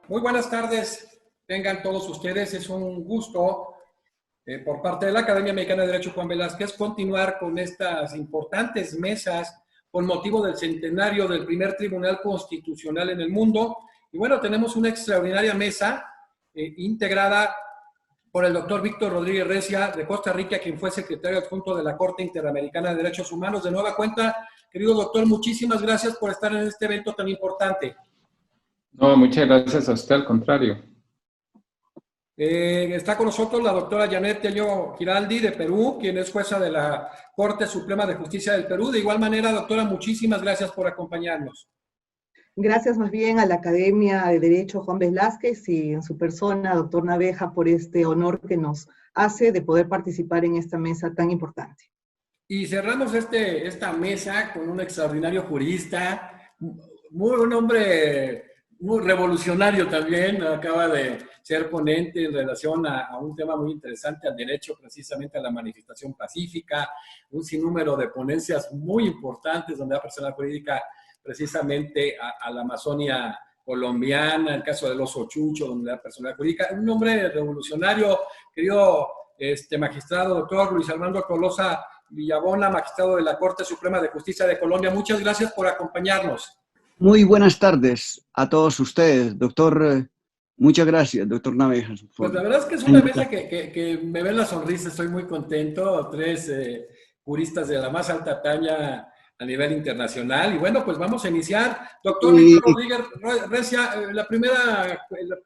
Muy buenas tardes, tengan todos ustedes. Es un gusto por parte de la Academia Mexicana de Derecho Juan Velázquez continuar con estas importantes mesas con motivo del centenario del primer Tribunal Constitucional en el mundo. Y bueno, tenemos una extraordinaria mesa integrada por el doctor Víctor Rodríguez Recia de Costa Rica, quien fue secretario adjunto de la Corte Interamericana de Derechos Humanos. De nueva cuenta, querido doctor, muchísimas gracias por estar en este evento tan importante. No, muchas gracias a usted, al contrario. Está con nosotros la doctora Janet Tello Giraldi de Perú, quien es jueza de la Corte Suprema de Justicia del Perú. De igual manera, doctora, muchísimas gracias por acompañarnos. Gracias más bien a la Academia de Derecho Juan Velázquez y en su persona, doctor Naveja, por este honor que nos hace de poder participar en esta mesa tan importante. Y cerramos esta mesa con un extraordinario jurista, un hombre muy revolucionario también, acaba de ser ponente en relación a un tema muy interesante, al derecho precisamente a la manifestación pacífica, un sinnúmero de ponencias muy importantes donde la persona jurídica precisamente a la Amazonia colombiana, el caso del oso chucho, donde la persona jurídica, un hombre revolucionario, querido magistrado, doctor Luis Armando Tolosa Villabona, magistrado de la Corte Suprema de Justicia de Colombia. Muchas gracias por acompañarnos. Muy buenas tardes a todos ustedes, doctor. Muchas gracias, doctor Navejas. Pues la verdad es que es una mesa que me ve la sonrisa, estoy muy contento. Tres juristas de la más alta talla a nivel internacional. Y bueno, pues vamos a iniciar. Doctor Víctor Rodríguez Recia, la primera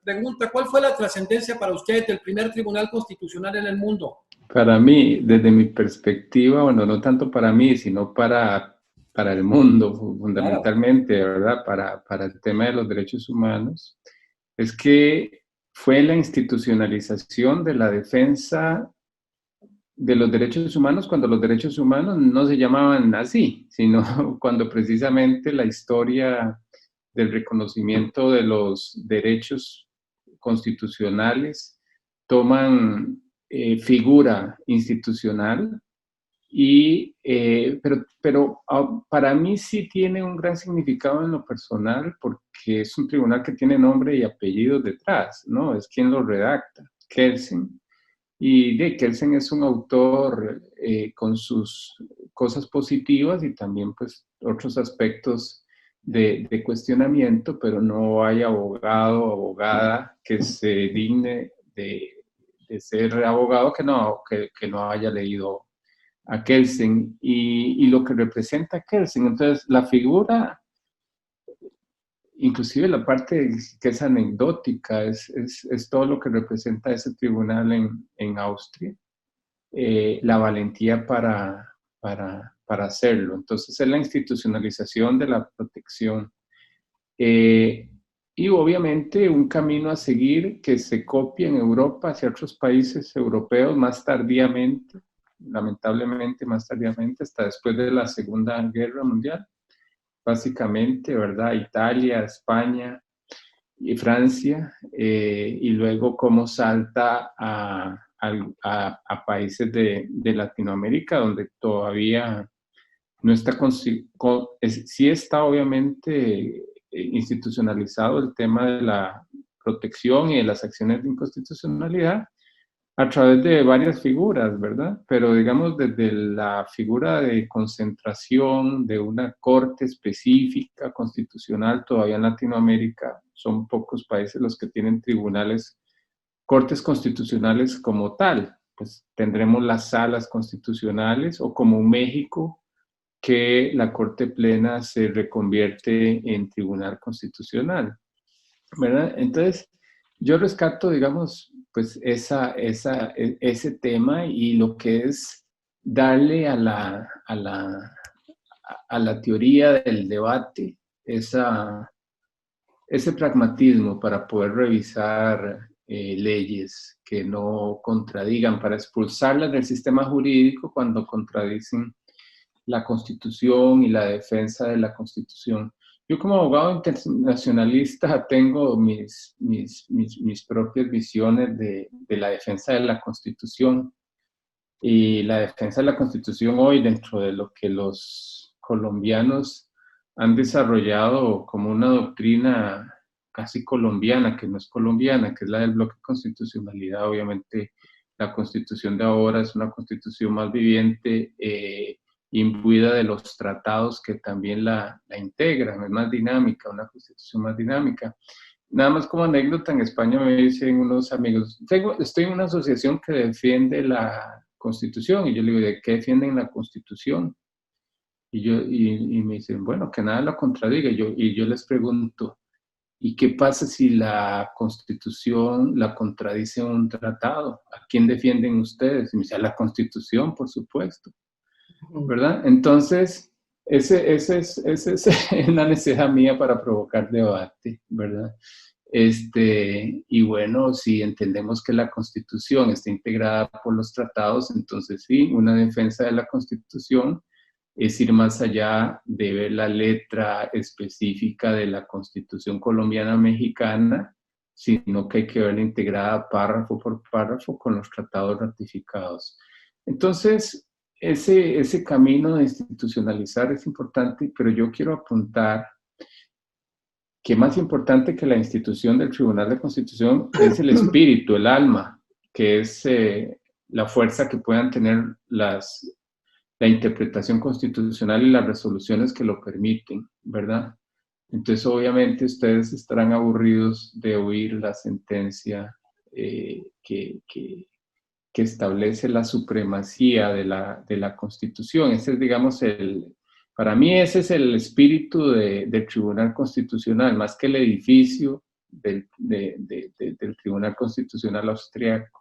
pregunta, ¿cuál fue la trascendencia para usted del primer tribunal constitucional en el mundo? Para mí, desde mi perspectiva, bueno, no tanto para mí, sino para el mundo, fundamentalmente, ¿verdad? Para el tema de los derechos humanos, es que fue la institucionalización de la defensa de los derechos humanos cuando los derechos humanos no se llamaban así, sino cuando precisamente la historia del reconocimiento de los derechos constitucionales toman figura institucional, pero para mí sí tiene un gran significado en lo personal porque es un tribunal que tiene nombre y apellido detrás, ¿no? Es quien lo redacta, Kelsen. Y Kelsen es un autor con sus cosas positivas y también pues otros aspectos de cuestionamiento, pero no hay abogado o abogada que se digne de ser abogado que no haya leído a Kelsen y lo que representa Kelsen. Entonces, la figura, inclusive la parte que es anecdótica, es todo lo que representa ese tribunal en Austria, la valentía para hacerlo. Entonces, es la institucionalización de la protección. Y obviamente un camino a seguir que se copia en Europa hacia otros países europeos más tardíamente, lamentablemente más tardíamente, hasta después de la Segunda Guerra Mundial, básicamente, ¿verdad? Italia, España y Francia, y luego cómo salta a países de Latinoamérica, donde todavía no está, sí está obviamente institucionalizado el tema de la protección y de las acciones de inconstitucionalidad a través de varias figuras, ¿verdad? Pero digamos desde la figura de concentración de una corte específica constitucional, todavía en Latinoamérica son pocos países los que tienen tribunales, cortes constitucionales como tal. Pues tendremos las salas constitucionales o como México, que la Corte Plena se reconvierte en Tribunal Constitucional, ¿verdad? Entonces, yo rescato, digamos, pues ese tema y lo que es darle a la teoría del debate ese pragmatismo para poder revisar leyes que no contradigan, para expulsarlas del sistema jurídico cuando contradicen la Constitución y la defensa de la Constitución. Yo como abogado internacionalista tengo mis propias visiones de la defensa de la Constitución, y la defensa de la Constitución hoy dentro de lo que los colombianos han desarrollado como una doctrina casi colombiana, que no es colombiana, que es la del bloque de constitucionalidad. Obviamente la constitución de ahora es una constitución más viviente, imbuida de los tratados que también la integran, es más dinámica, una constitución más dinámica. Nada más como anécdota, en España me dicen unos amigos, estoy en una asociación que defiende la Constitución, y yo le digo, ¿de qué defienden la Constitución? Y me dicen, bueno, que nada lo contradiga. Y yo les pregunto, ¿y qué pasa si la Constitución la contradice un tratado? ¿A quién defienden ustedes? Y me dice, a la Constitución, por supuesto, ¿verdad? Entonces, ese es una necesidad mía para provocar debate, ¿verdad? Y bueno, si entendemos que la Constitución está integrada por los tratados, entonces sí, una defensa de la Constitución es ir más allá de ver la letra específica de la Constitución colombiana mexicana, sino que hay que verla integrada párrafo por párrafo con los tratados ratificados. Entonces, ese camino de institucionalizar es importante, pero yo quiero apuntar que más importante que la institución del Tribunal de Constitución es el espíritu, el alma, que es la fuerza que puedan tener la interpretación constitucional y las resoluciones que lo permiten, ¿verdad? Entonces, obviamente, ustedes estarán aburridos de oír la sentencia que establece la supremacía de la Constitución. Ese es, digamos, para mí ese es el espíritu del Tribunal Constitucional, más que el edificio del Tribunal Constitucional austriaco.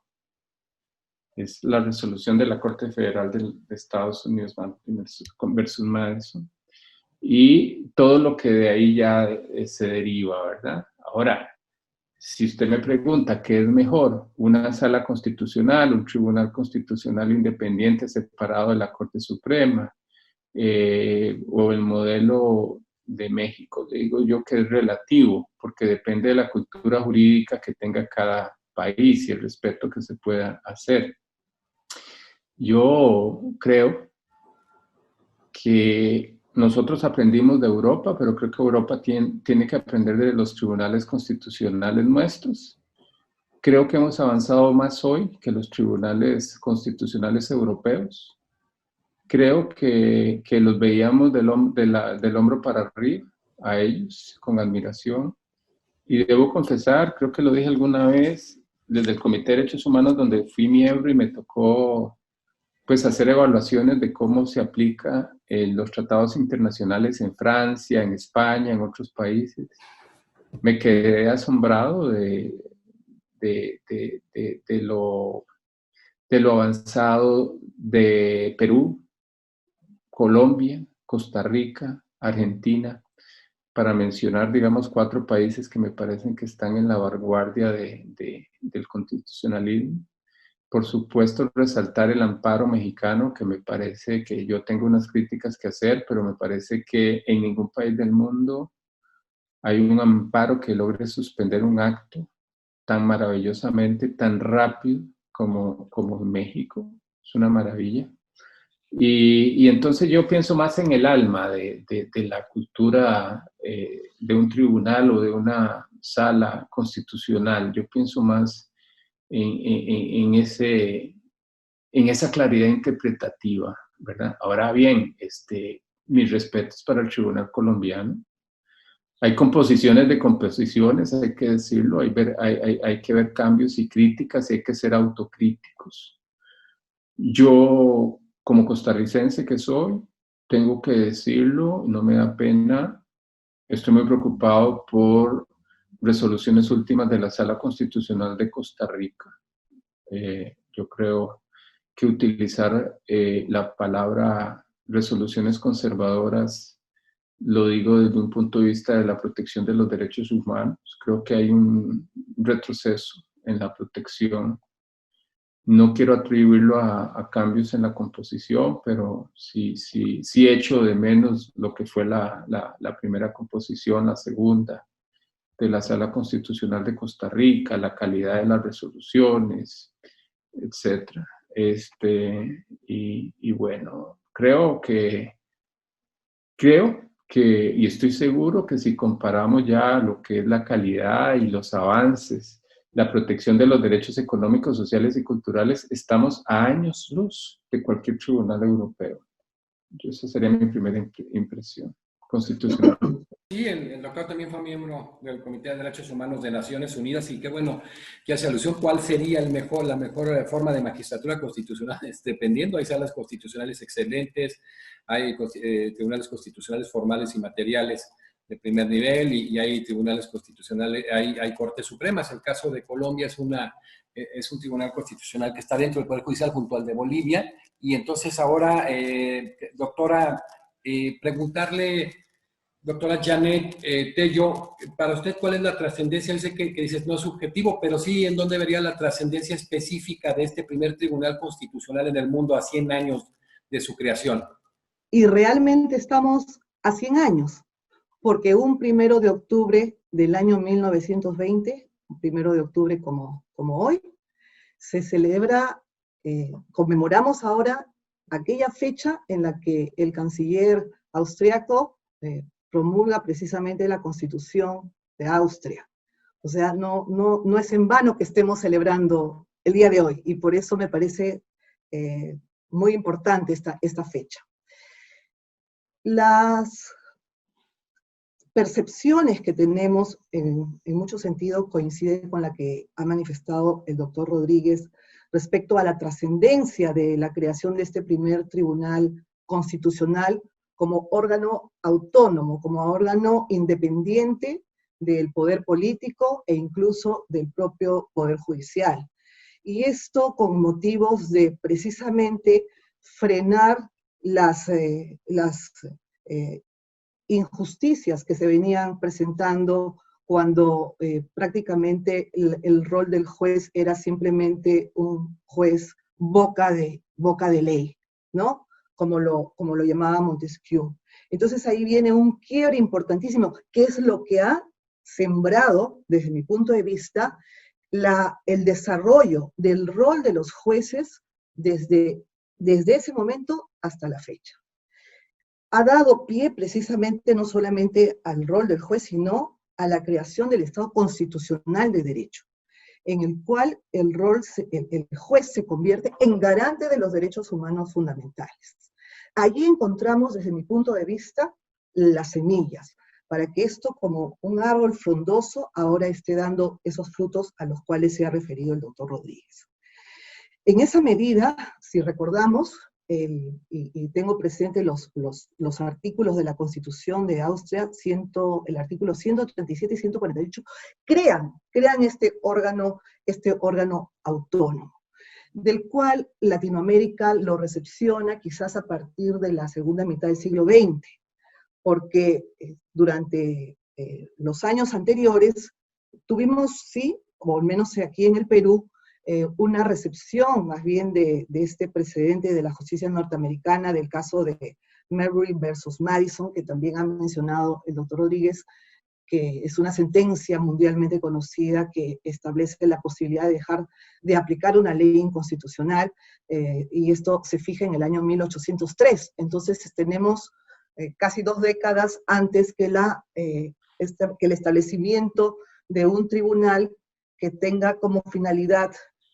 Es la resolución de la Corte Federal de Estados Unidos versus Madison. Y todo lo que de ahí ya se deriva, ¿verdad? Ahora, si usted me pregunta qué es mejor, una sala constitucional, un tribunal constitucional independiente separado de la Corte Suprema, o el modelo de México, digo yo que es relativo, porque depende de la cultura jurídica que tenga cada país y el respeto que se pueda hacer. Yo creo que nosotros aprendimos de Europa, pero creo que Europa tiene que aprender de los tribunales constitucionales nuestros. Creo que hemos avanzado más hoy que los tribunales constitucionales europeos. Creo que los veíamos del hombro para arriba a ellos con admiración. Y debo confesar, creo que lo dije alguna vez, desde el Comité de Derechos Humanos, donde fui miembro y me tocó pues hacer evaluaciones de cómo se aplica los tratados internacionales en Francia, en España, en otros países. Me quedé asombrado de lo avanzado de Perú, Colombia, Costa Rica, Argentina, para mencionar, digamos, 4 países que me parecen que están en la vanguardia del constitucionalismo. Por supuesto, resaltar el amparo mexicano, que me parece que yo tengo unas críticas que hacer, pero me parece que en ningún país del mundo hay un amparo que logre suspender un acto tan maravillosamente, tan rápido como en México. Es una maravilla. Y entonces yo pienso más en el alma de la cultura de un tribunal o de una sala constitucional. Yo pienso más en esa claridad interpretativa, ¿verdad? Ahora bien, mis respetos para el tribunal colombiano. Hay composiciones de composiciones, hay que decirlo, hay que ver cambios y críticas, y hay que ser autocríticos. Yo, como costarricense que soy, tengo que decirlo, no me da pena, estoy muy preocupado por resoluciones últimas de la Sala Constitucional de Costa Rica. Yo creo que utilizar la palabra resoluciones conservadoras, lo digo desde un punto de vista de la protección de los derechos humanos. Creo que hay un retroceso en la protección. No quiero atribuirlo a cambios en la composición, pero sí echo de menos lo que fue la primera composición, la segunda, de la Sala Constitucional de Costa Rica, la calidad de las resoluciones, etc. Y bueno, creo y estoy seguro que si comparamos ya lo que es la calidad y los avances, la protección de los derechos económicos, sociales y culturales, estamos a años luz de cualquier tribunal europeo. Esa sería mi primera impresión constitucional. Sí, el doctor también fue miembro del Comité de Derechos Humanos de Naciones Unidas y qué bueno que hace alusión cuál sería la mejor forma de magistratura constitucional, dependiendo, hay salas constitucionales excelentes, hay tribunales constitucionales formales y materiales de primer nivel y hay tribunales constitucionales, hay cortes supremas. El caso de Colombia es un tribunal constitucional que está dentro del Poder Judicial junto al de Bolivia y entonces ahora, doctora, preguntarle... Doctora Janet Tello, para usted, ¿cuál es la trascendencia? Dice que dices no es subjetivo, pero sí, ¿en dónde vería la trascendencia específica de este primer tribunal constitucional en el mundo a 100 años de su creación? Y realmente estamos a 100 años, porque un 1 de octubre del año 1920, 1 de octubre como hoy, se celebra, conmemoramos ahora aquella fecha en la que el canciller austriaco promulga precisamente la Constitución de Austria. O sea, no es en vano que estemos celebrando el día de hoy, y por eso me parece muy importante esta fecha. Las percepciones que tenemos en muchos sentidos coinciden con la que ha manifestado el doctor Rodríguez respecto a la trascendencia de la creación de este primer tribunal constitucional como órgano autónomo, como órgano independiente del poder político e incluso del propio poder judicial. Y esto con motivos de precisamente frenar las injusticias que se venían presentando cuando prácticamente el rol del juez era simplemente un juez boca de ley, ¿no? Como lo llamaba Montesquieu. Entonces ahí viene un quiebre importantísimo, que es lo que ha sembrado, desde mi punto de vista, el desarrollo del rol de los jueces desde ese momento hasta la fecha. Ha dado pie precisamente no solamente al rol del juez, sino a la creación del Estado constitucional de derecho, en el cual el juez se convierte en garante de los derechos humanos fundamentales. Allí encontramos, desde mi punto de vista, las semillas, para que esto, como un árbol frondoso, ahora esté dando esos frutos a los cuales se ha referido el doctor Rodríguez. En esa medida, si recordamos, y tengo presente los artículos de la Constitución de Austria, el artículo 137 y 148, crean este órgano autónomo, del cual Latinoamérica lo recepciona quizás a partir de la segunda mitad del siglo XX, porque durante los años anteriores tuvimos, sí, o al menos aquí en el Perú, una recepción más bien de este precedente de la justicia norteamericana, del caso de Marbury versus Madison, que también ha mencionado el doctor Rodríguez, que es una sentencia mundialmente conocida que establece la posibilidad de dejar de aplicar una ley inconstitucional, y esto se fija en el año 1803. Entonces tenemos casi 2 décadas antes que el establecimiento de un tribunal que tenga como finalidad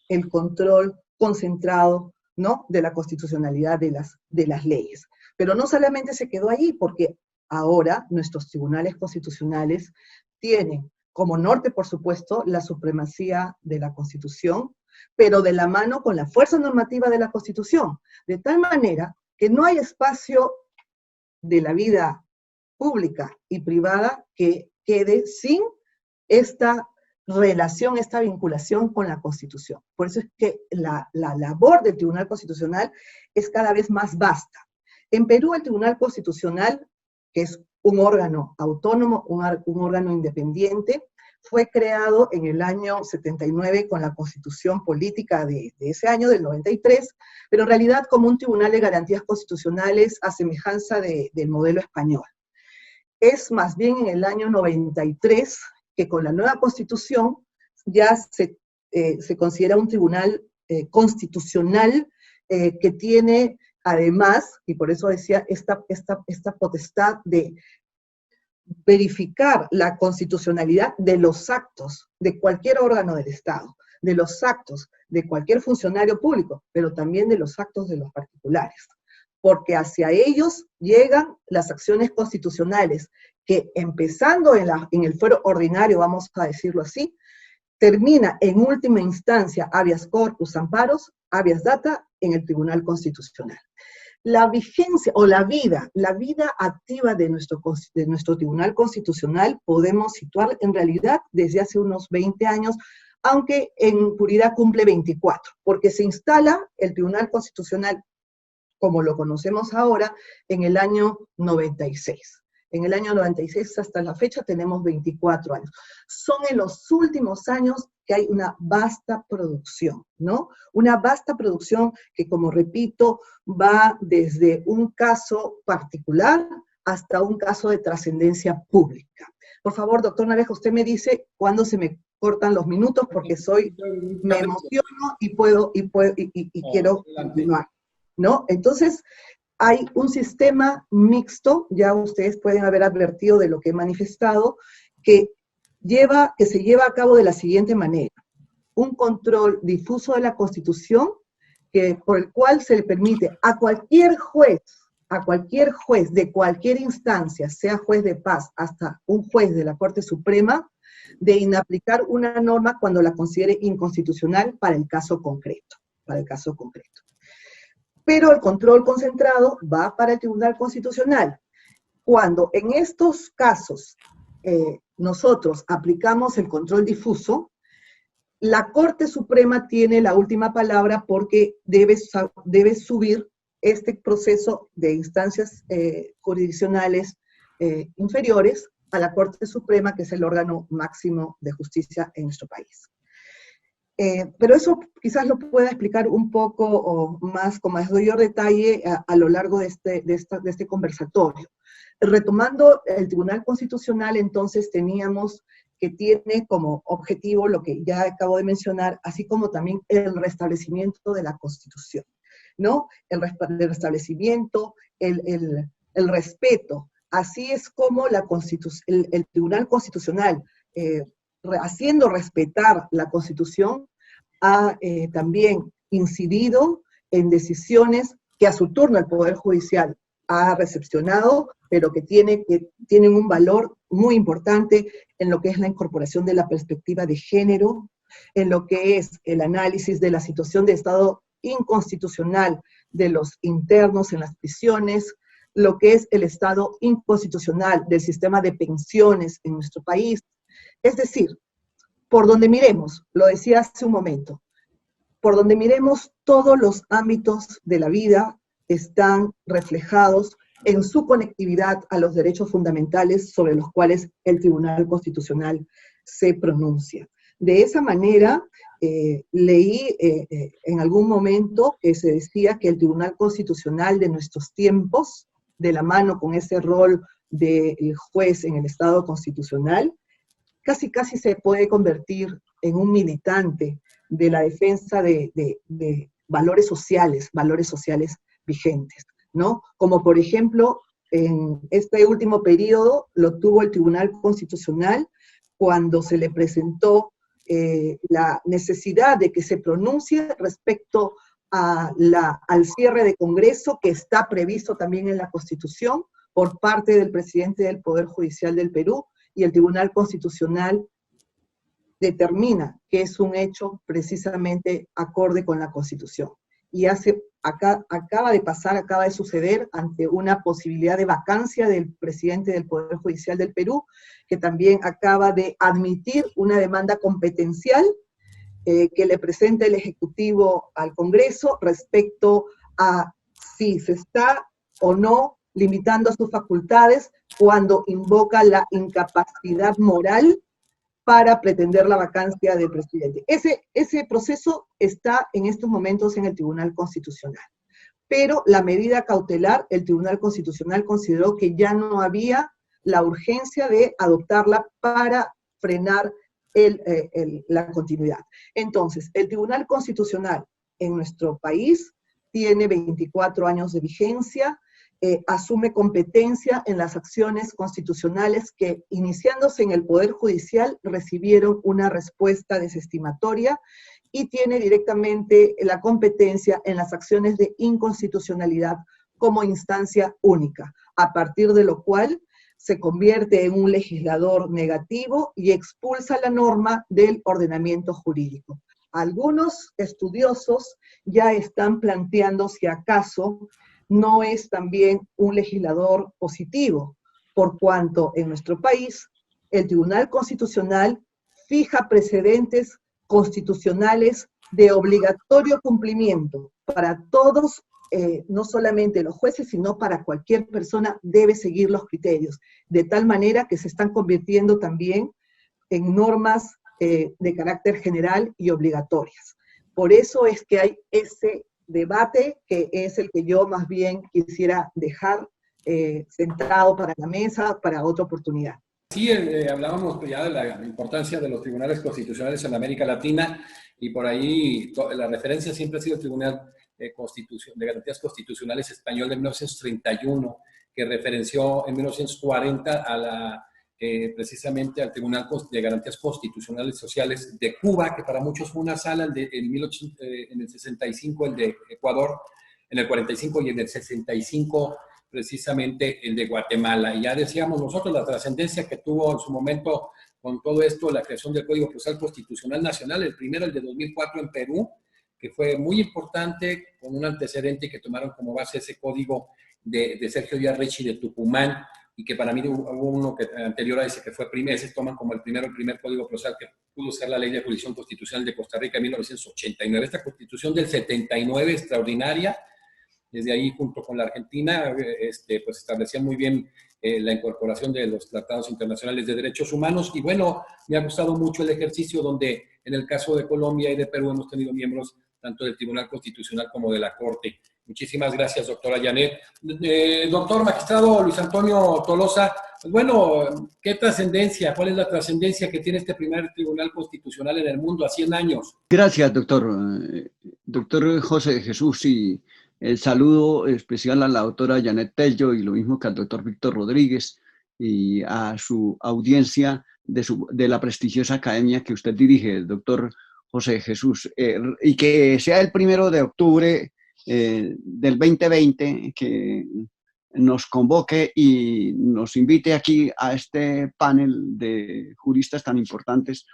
el control concentrado, ¿no?, de la constitucionalidad de las leyes. Pero no solamente se quedó ahí, porque ahora nuestros tribunales constitucionales tienen como norte, por supuesto, la supremacía de la Constitución, pero de la mano con la fuerza normativa de la Constitución, de tal manera que no hay espacio de la vida pública y privada que quede sin esta relación, esta vinculación con la Constitución. Por eso es que la labor del Tribunal Constitucional es cada vez más vasta. En Perú, el Tribunal Constitucional, que es un órgano autónomo, un órgano independiente, fue creado en el año 79 con la Constitución Política de ese año, del 93, pero en realidad como un tribunal de garantías constitucionales a semejanza del modelo español. Es más bien en el año 93 que con la nueva Constitución ya se considera un tribunal constitucional que tiene además, y por eso decía, esta potestad de verificar la constitucionalidad de los actos de cualquier órgano del Estado, de los actos de cualquier funcionario público, pero también de los actos de los particulares, porque hacia ellos llegan las acciones constitucionales que, empezando en el fuero ordinario, vamos a decirlo así, termina en última instancia habeas corpus, amparos, habeas data en el Tribunal Constitucional. La vigencia o la vida activa de nuestro Tribunal Constitucional podemos situar en realidad desde hace unos 20 años, aunque en puridad cumple 24, porque se instala el Tribunal Constitucional, como lo conocemos ahora, en el año 96. En el año 96 hasta la fecha tenemos 24 años. Son en los últimos años que hay una vasta producción, ¿no? Una vasta producción que, como repito, va desde un caso particular hasta un caso de trascendencia pública. Por favor, doctor Naveja, usted me dice cuándo se me cortan los minutos, porque me emociono y quiero continuar, ¿no? Entonces, hay un sistema mixto, ya ustedes pueden haber advertido de lo que he manifestado, que se lleva a cabo de la siguiente manera: un control difuso de la Constitución, por el cual se le permite a cualquier juez de cualquier instancia, sea juez de paz hasta un juez de la Corte Suprema, de inaplicar una norma cuando la considere inconstitucional para el caso concreto. Pero el control concentrado va para el Tribunal Constitucional. Cuando en estos casos nosotros aplicamos el control difuso, la Corte Suprema tiene la última palabra, porque debe subir este proceso de instancias jurisdiccionales inferiores a la Corte Suprema, que es el órgano máximo de justicia en nuestro país. Pero eso quizás lo pueda explicar un poco o más, con mayor detalle a lo largo de este conversatorio. Retomando el Tribunal Constitucional, entonces teníamos que tiene como objetivo lo que ya acabo de mencionar, así como también el restablecimiento de la Constitución, ¿no? El restablecimiento, el respeto. Así es como el Tribunal Constitucional, haciendo respetar la Constitución, ha también incidido en decisiones que a su turno el Poder Judicial ha recepcionado, pero que tienen un valor muy importante en lo que es la incorporación de la perspectiva de género, en lo que es el análisis de la situación de estado inconstitucional de los internos en las prisiones, lo que es el estado inconstitucional del sistema de pensiones en nuestro país. Es decir, por donde miremos, lo decía hace un momento, por donde miremos, todos los ámbitos de la vida están reflejados en su conectividad a los derechos fundamentales sobre los cuales el Tribunal Constitucional se pronuncia. De esa manera, leí en algún momento que se decía que el Tribunal Constitucional de nuestros tiempos, de la mano con ese rol del juez en el Estado constitucional, casi se puede convertir en un militante de la defensa de valores sociales vigentes, ¿no? Como por ejemplo, en este último periodo lo tuvo el Tribunal Constitucional cuando se le presentó la necesidad de que se pronuncie respecto al cierre de Congreso, que está previsto también en la Constitución, por parte del presidente del Poder Judicial del Perú, y el Tribunal Constitucional determina que es un hecho precisamente acorde con la Constitución. Y acaba de suceder ante una posibilidad de vacancia del presidente del Poder Judicial del Perú, que también acaba de admitir una demanda competencial que le presenta el Ejecutivo al Congreso respecto a si se está o no limitando a sus facultades cuando invoca la incapacidad moral para pretender la vacancia del presidente. Ese proceso está en estos momentos en el Tribunal Constitucional. Pero la medida cautelar, el Tribunal Constitucional consideró que ya no había la urgencia de adoptarla para frenar la continuidad. Entonces, el Tribunal Constitucional en nuestro país tiene 24 años de vigencia. asume competencia en las acciones constitucionales que, iniciándose en el Poder Judicial, recibieron una respuesta desestimatoria y tiene directamente la competencia en las acciones de inconstitucionalidad como instancia única, a partir de lo cual se convierte en un legislador negativo y expulsa la norma del ordenamiento jurídico. Algunos estudiosos ya están planteando si acaso no es también un legislador positivo, por cuanto en nuestro país el Tribunal Constitucional fija precedentes constitucionales de obligatorio cumplimiento para todos, no solamente los jueces, sino para cualquier persona debe seguir los criterios, de tal manera que se están convirtiendo también en normas de carácter general y obligatorias. Por eso es que hay ese debate que es el que yo más bien quisiera dejar sentado para la mesa para otra oportunidad. Sí, hablábamos ya de la importancia de los tribunales constitucionales en América Latina y por ahí la referencia siempre ha sido el Tribunal de Garantías Constitucionales Español de 1931, que referenció en 1940 a precisamente al Tribunal de Garantías Constitucionales Sociales de Cuba, que para muchos fue una sala, en el 65 el de Ecuador, en el 45 y en el 65 precisamente el de Guatemala. Y ya decíamos nosotros la trascendencia que tuvo en su momento con todo esto, la creación del Código Procesal Constitucional Nacional, el primero, el de 2004 en Perú, que fue muy importante, con un antecedente que tomaron como base ese código de Sergio Díaz Rechi de Tucumán, y que para mí hubo uno que, anterior a ese que fue ese toman como el primer código procesal que pudo ser la Ley de Jurisdicción Constitucional de Costa Rica en 1989. Esta Constitución del 79, extraordinaria, desde ahí junto con la Argentina, pues establecían muy bien la incorporación de los tratados internacionales de derechos humanos. Y bueno, me ha gustado mucho el ejercicio donde en el caso de Colombia y de Perú hemos tenido miembros tanto del Tribunal Constitucional como de la Corte. Muchísimas gracias, doctora Janet. Doctor magistrado Luis Antonio Tolosa, pues bueno, ¿qué trascendencia? ¿Cuál es la trascendencia que tiene este primer Tribunal Constitucional en el mundo a 100 años? Gracias, doctor. Doctor José Jesús, y el saludo especial a la doctora Janet Tello y lo mismo que al doctor Víctor Rodríguez y a su audiencia de la prestigiosa academia que usted dirige, el doctor José Jesús, y que sea el 1 de octubre del 2020 que nos convoque y nos invite aquí a este panel de juristas tan importantes.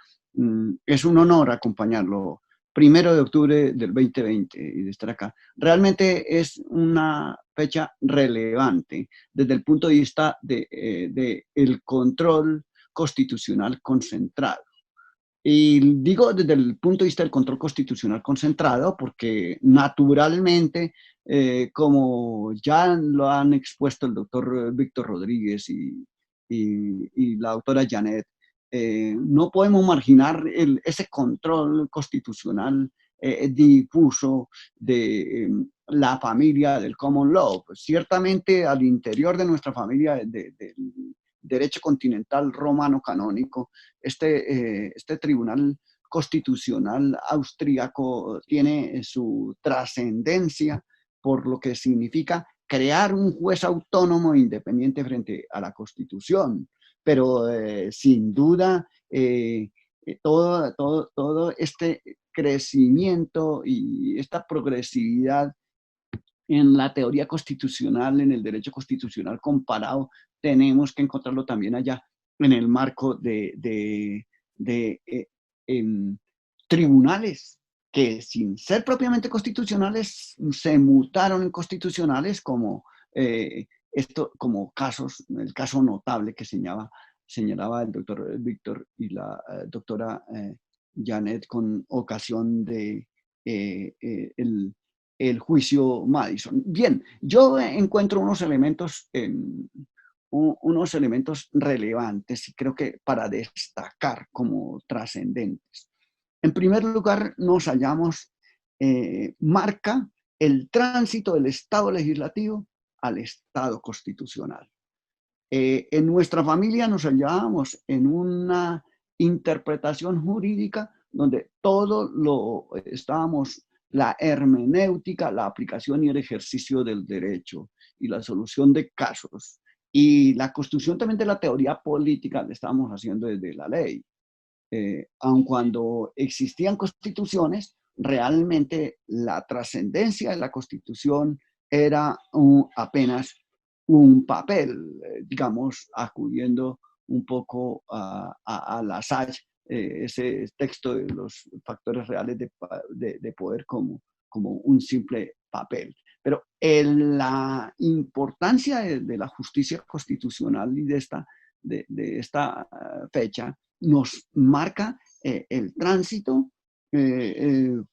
Es un honor acompañarlo. 1 de octubre del 2020 y de estar acá. Realmente es una fecha relevante desde el punto de vista del control constitucional concentrado. Y digo desde el punto de vista del control constitucional concentrado porque naturalmente, como ya lo han expuesto el doctor Víctor Rodríguez y la doctora Janet, no podemos marginar ese control constitucional difuso de la familia del common law. Pues ciertamente al interior de nuestra familia del derecho continental romano canónico, este tribunal constitucional austríaco tiene su trascendencia por lo que significa crear un juez autónomo e independiente frente a la Constitución. Pero sin duda todo este crecimiento y esta progresividad en la teoría constitucional, en el derecho constitucional comparado, tenemos que encontrarlo también allá en el marco de tribunales que sin ser propiamente constitucionales se mutaron en constitucionales como como casos, el caso notable que señalaba el doctor Víctor y la doctora Janet con ocasión de el juicio Madison. Bien, yo encuentro unos elementos relevantes y creo que para destacar como trascendentes. En primer lugar, nos hallamos, marca el tránsito del Estado legislativo al Estado constitucional. En nuestra familia nos hallábamos en una interpretación jurídica donde todo la hermenéutica, la aplicación y el ejercicio del derecho. y la solución de casos. Y la construcción también de la teoría política la estábamos haciendo desde la ley. Aun cuando existían constituciones, realmente la trascendencia de la constitución era apenas un papel, digamos, acudiendo un poco a la Sage, ese texto de los factores reales de poder como un simple papel. Pero la importancia de la justicia constitucional y de esta fecha nos marca el tránsito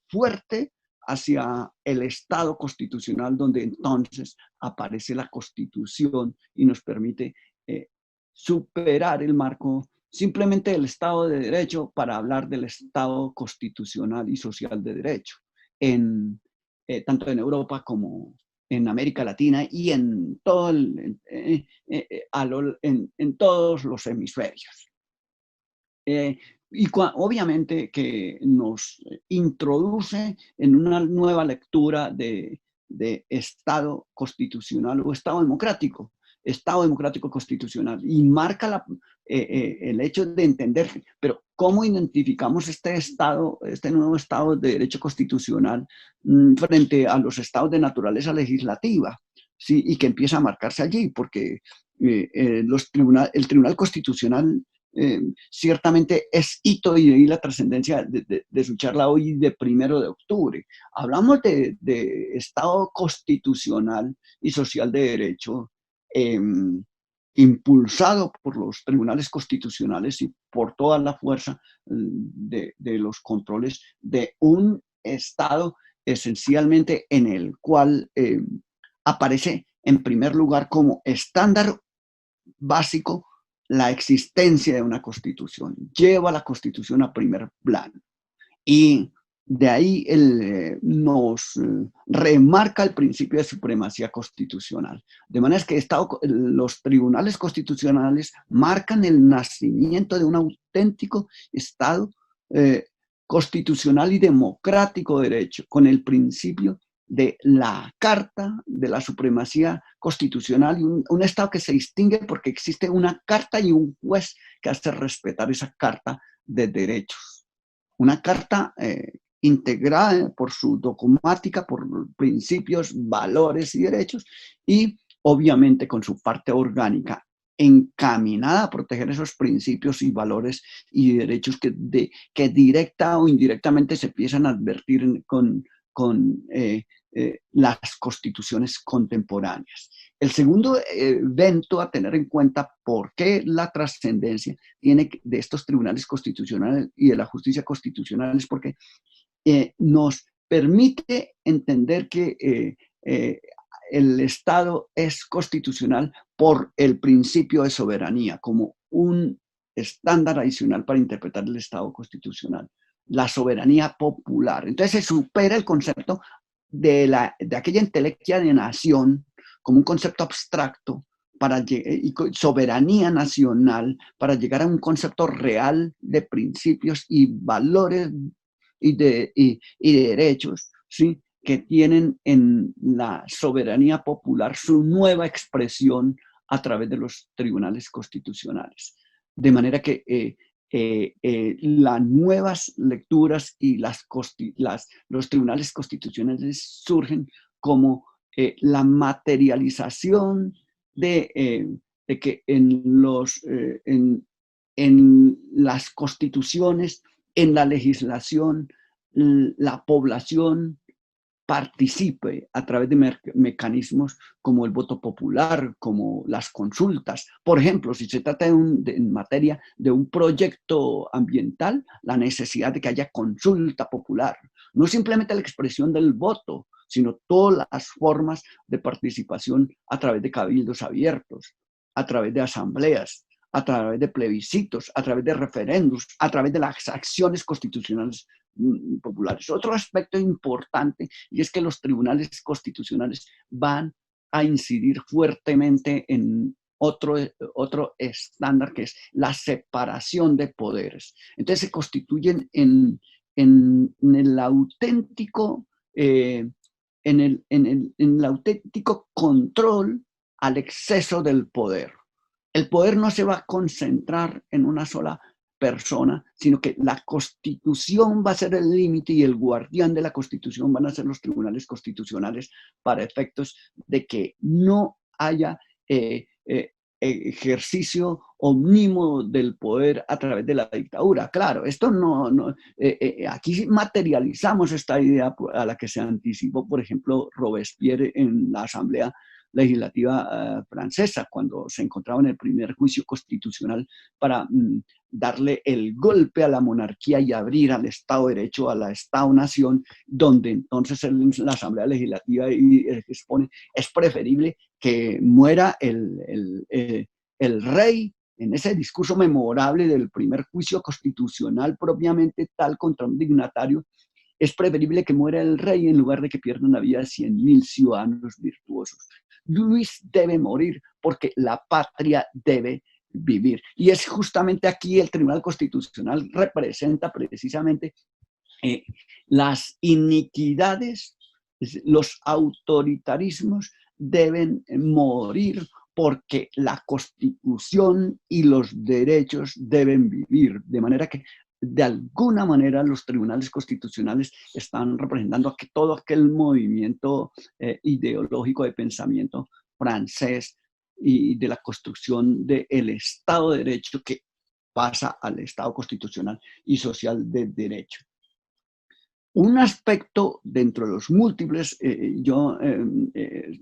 fuerte hacia el Estado constitucional, donde entonces aparece la Constitución y nos permite superar el marco simplemente del Estado de Derecho para hablar del Estado constitucional y social de derecho, tanto en Europa como en América Latina y en todos los hemisferios. Y obviamente que nos introduce en una nueva lectura de Estado constitucional o Estado democrático constitucional, y marca el hecho de entender, pero ¿cómo identificamos este nuevo Estado de Derecho constitucional frente a los estados de naturaleza legislativa? ¿Sí? Y que empieza a marcarse allí, porque el Tribunal Constitucional ciertamente es hito, y de ahí la trascendencia de su charla hoy de 1 de octubre. Hablamos de Estado constitucional y social de derecho, impulsado por los tribunales constitucionales y por toda la fuerza de los controles de un Estado esencialmente en el cual aparece en primer lugar como estándar básico la existencia de una constitución, lleva la constitución a primer plano. Y de ahí nos remarca el principio de supremacía constitucional. De manera que los tribunales constitucionales marcan el nacimiento de un auténtico Estado constitucional y democrático de derecho, con el principio de la Carta de la Supremacía Constitucional, y un Estado que se distingue porque existe una carta y un juez que hace respetar esa carta de derechos. Una carta integrada por su dogmática, por principios, valores y derechos, y obviamente con su parte orgánica encaminada a proteger esos principios y valores y derechos que directa o indirectamente se empiezan a advertir con las constituciones contemporáneas. El segundo evento a tener en cuenta por qué la trascendencia tiene de estos tribunales constitucionales y de la justicia constitucional es porque nos permite entender que el Estado es constitucional por el principio de soberanía, como un estándar adicional para interpretar el Estado constitucional. La soberanía popular. Entonces se supera el concepto de aquella entelequia de nación como un concepto abstracto y soberanía nacional para llegar a un concepto real de principios y valores y derechos, ¿sí?, que tienen en la soberanía popular su nueva expresión a través de los tribunales constitucionales. De manera que las nuevas lecturas y los tribunales constitucionales surgen como la materialización de que en las constituciones, en la legislación, la población participe a través de mecanismos como el voto popular, como las consultas. Por ejemplo, si se trata en materia de un proyecto ambiental, la necesidad de que haya consulta popular. No simplemente la expresión del voto, sino todas las formas de participación a través de cabildos abiertos, a través de asambleas, a través de plebiscitos, a través de referendos, a través de las acciones constitucionales populares. Otro aspecto importante, y es que los tribunales constitucionales van a incidir fuertemente en otro estándar, que es la separación de poderes. Entonces se constituyen en el auténtico en el auténtico control al exceso del poder. El poder no se va a concentrar en una sola persona, sino que la Constitución va a ser el límite y el guardián de la Constitución van a ser los tribunales constitucionales para efectos de que no haya ejercicio omnímodo del poder a través de la dictadura. Claro, esto aquí materializamos esta idea a la que se anticipó, por ejemplo, Robespierre en la Asamblea Legislativa francesa, cuando se encontraba en el primer juicio constitucional para darle el golpe a la monarquía y abrir al Estado de Derecho, a la Estado-Nación, donde entonces la Asamblea Legislativa expone, es preferible que muera el rey. En ese discurso memorable del primer juicio constitucional propiamente tal contra un dignatario, es preferible que muera el rey en lugar de que pierdan la vida 100.000 ciudadanos virtuosos. Luis debe morir porque la patria debe vivir. Y es justamente aquí el Tribunal Constitucional representa precisamente las iniquidades, los autoritarismos deben morir porque la Constitución y los derechos deben vivir. De manera que, de alguna manera, los tribunales constitucionales están representando todo aquel movimiento ideológico de pensamiento francés y de la construcción del Estado de Derecho que pasa al Estado constitucional y social de derecho. Un aspecto dentro de los múltiples, yo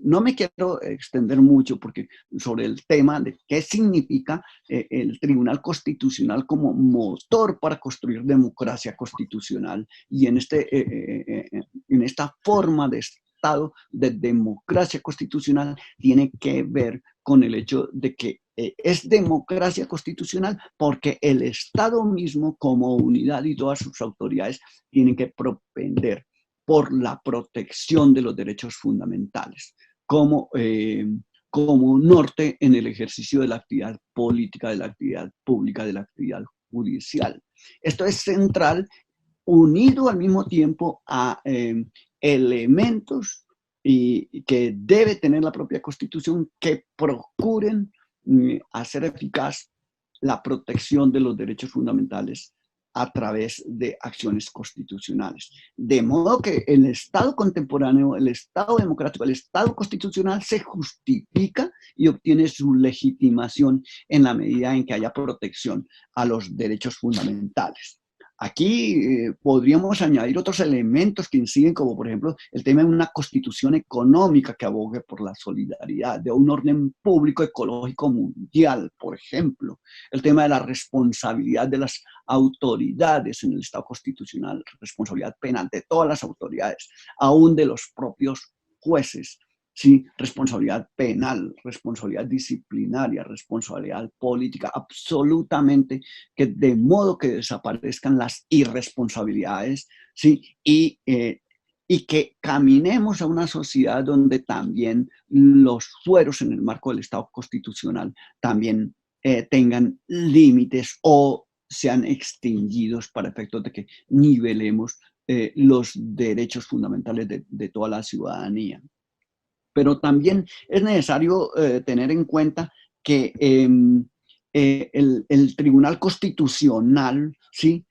no me quiero extender mucho porque sobre el tema de qué significa el Tribunal Constitucional como motor para construir democracia constitucional y en esta forma de Estado de democracia constitucional tiene que ver con el hecho de que es democracia constitucional porque el Estado mismo como unidad y todas sus autoridades tienen que propender por la protección de los derechos fundamentales como norte en el ejercicio de la actividad política, de la actividad pública, de la actividad judicial. Esto es central, unido al mismo tiempo a elementos que debe tener la propia Constitución que procuren hacer eficaz la protección de los derechos fundamentales a través de acciones constitucionales. De modo que el Estado contemporáneo, el Estado democrático, el Estado constitucional se justifica y obtiene su legitimación en la medida en que haya protección a los derechos fundamentales. Aquí podríamos añadir otros elementos que inciden, como por ejemplo el tema de una constitución económica que abogue por la solidaridad, de un orden público ecológico mundial, por ejemplo. El tema de la responsabilidad de las autoridades en el Estado constitucional, responsabilidad penal de todas las autoridades, aún de los propios jueces. Sí, responsabilidad penal, responsabilidad disciplinaria, responsabilidad política, absolutamente, que de modo que desaparezcan las irresponsabilidades, ¿sí? Y que caminemos a una sociedad donde también los fueros en el marco del Estado constitucional también tengan límites o sean extinguidos para efectos de que nivelemos los derechos fundamentales de toda la ciudadanía. Pero también es necesario tener en cuenta que el Tribunal Constitucional, ¿sí?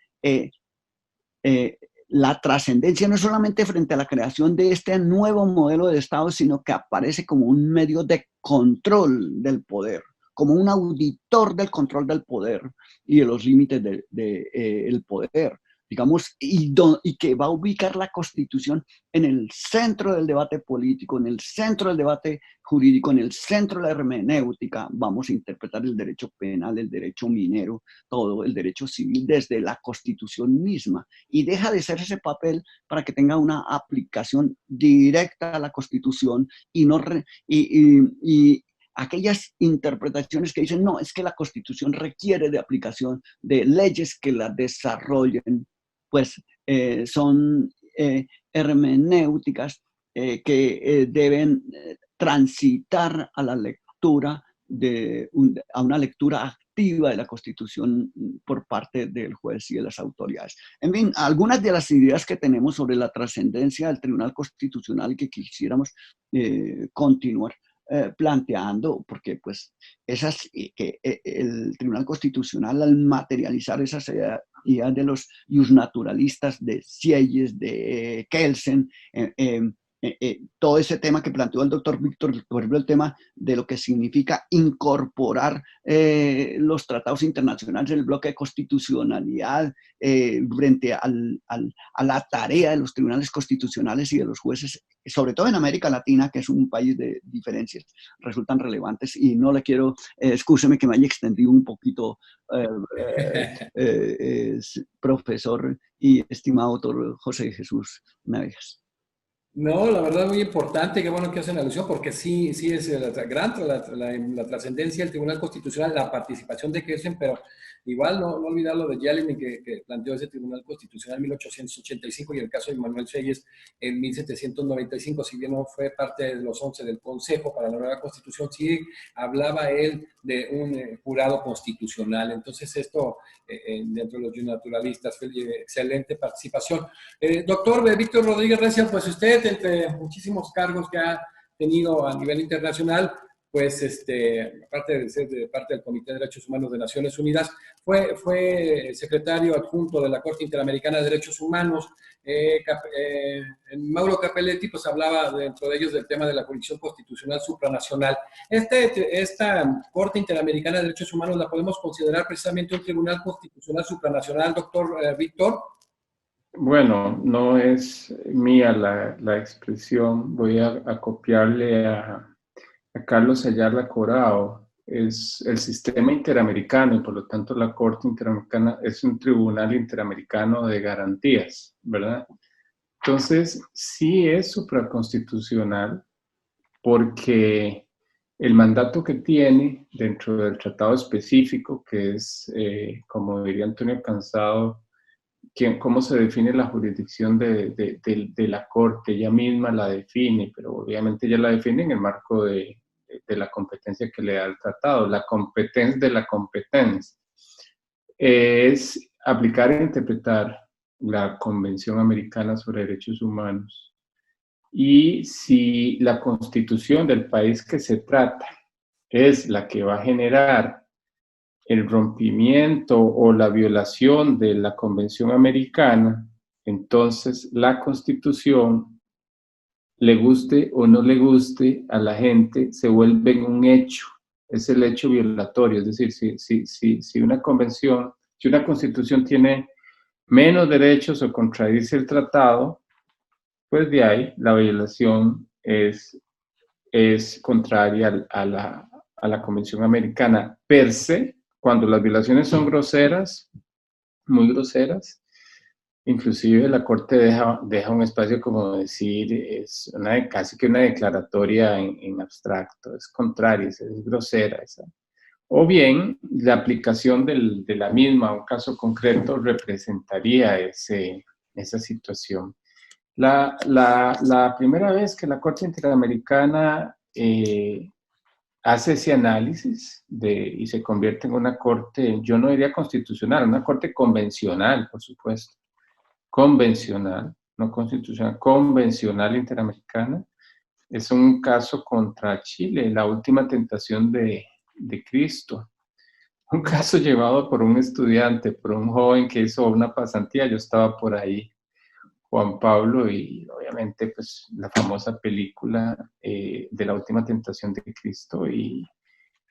La trascendencia no es solamente frente a la creación de este nuevo modelo de Estado, sino que aparece como un medio de control del poder, como un auditor del control del poder y de los límites del poder, digamos, y que va a ubicar la Constitución en el centro del debate político, en el centro del debate jurídico, en el centro de la hermenéutica. Vamos a interpretar el derecho penal, el derecho minero, todo el derecho civil desde la Constitución misma, y deja de ser ese papel para que tenga una aplicación directa a la Constitución y no aquellas interpretaciones que dicen, no, es que la Constitución requiere de aplicación de leyes que la desarrollen, pues son hermenéuticas que deben transitar a la lectura, a una lectura interpretativa de la Constitución por parte del juez y de las autoridades. En fin, algunas de las ideas que tenemos sobre la trascendencia del Tribunal Constitucional que quisiéramos continuar planteando, porque pues que el Tribunal Constitucional, al materializar esas ideas de los justnaturalistas, de Sieyes, de Kelsen, todo ese tema que planteó el doctor Víctor, por ejemplo, el tema de lo que significa incorporar los tratados internacionales en el bloque de constitucionalidad frente a la tarea de los tribunales constitucionales y de los jueces, sobre todo en América Latina, que es un país de diferencias, resultan relevantes. Y no le quiero, excúseme que me haya extendido un poquito, profesor y estimado doctor José Jesús Navegas. No, la verdad muy importante, qué bueno que hacen alusión, porque sí, sí es la trascendencia del Tribunal Constitucional, la participación de Kelsen, pero igual no olvidar lo de Jellinek que planteó ese Tribunal Constitucional en 1885 y el caso de Manuel Sieyes en 1795, si bien no fue parte de los 11 del Consejo para la nueva Constitución, sí hablaba él de un jurado constitucional. Entonces esto, dentro de los naturalistas, fue excelente participación. Doctor Víctor Rodríguez Recia, pues usted, entre muchísimos cargos que ha tenido a nivel internacional, pues aparte de ser de parte del Comité de Derechos Humanos de Naciones Unidas, fue secretario adjunto de la Corte Interamericana de Derechos Humanos. Mauro Capelletti pues hablaba dentro de ellos del tema de la jurisdicción constitucional supranacional. Esta Corte Interamericana de Derechos Humanos la podemos considerar precisamente un tribunal constitucional supranacional, doctor Víctor. Bueno, no es mía la expresión, voy a copiarle a Carlos Ayala Corao. Es el sistema interamericano y por lo tanto la Corte Interamericana es un tribunal interamericano de garantías, ¿verdad? Entonces, sí es supraconstitucional porque el mandato que tiene dentro del tratado específico, que es, como diría Antonio Cansado, cómo se define la jurisdicción de la Corte, ella misma la define, pero obviamente ella la define en el marco de la competencia que le da el tratado. La competencia de la competencia es aplicar e interpretar la Convención Americana sobre Derechos Humanos. Y si la constitución del país que se trata es la que va a generar el rompimiento o la violación de la Convención Americana, entonces la Constitución, le guste o no le guste a la gente, se vuelve un hecho, es el hecho violatorio. Es decir, si una convención, si una Constitución tiene menos derechos o contradice el tratado, pues de ahí la violación es contraria a la Convención Americana per se. Cuando las violaciones son groseras, muy groseras, inclusive la Corte deja un espacio como decir, es casi que una declaratoria en abstracto, es contraria, es grosera esa. O bien, la aplicación de la misma a un caso concreto representaría esa situación. La primera vez que la Corte Interamericana hace ese análisis y se convierte en una corte, yo no diría constitucional, una corte convencional, por supuesto, convencional, no constitucional, convencional interamericana, es un caso contra Chile, la última tentación de Cristo. Un caso llevado por un estudiante, por un joven que hizo una pasantía, yo estaba por ahí, Juan Pablo, y obviamente pues la famosa película de la última tentación de Cristo, y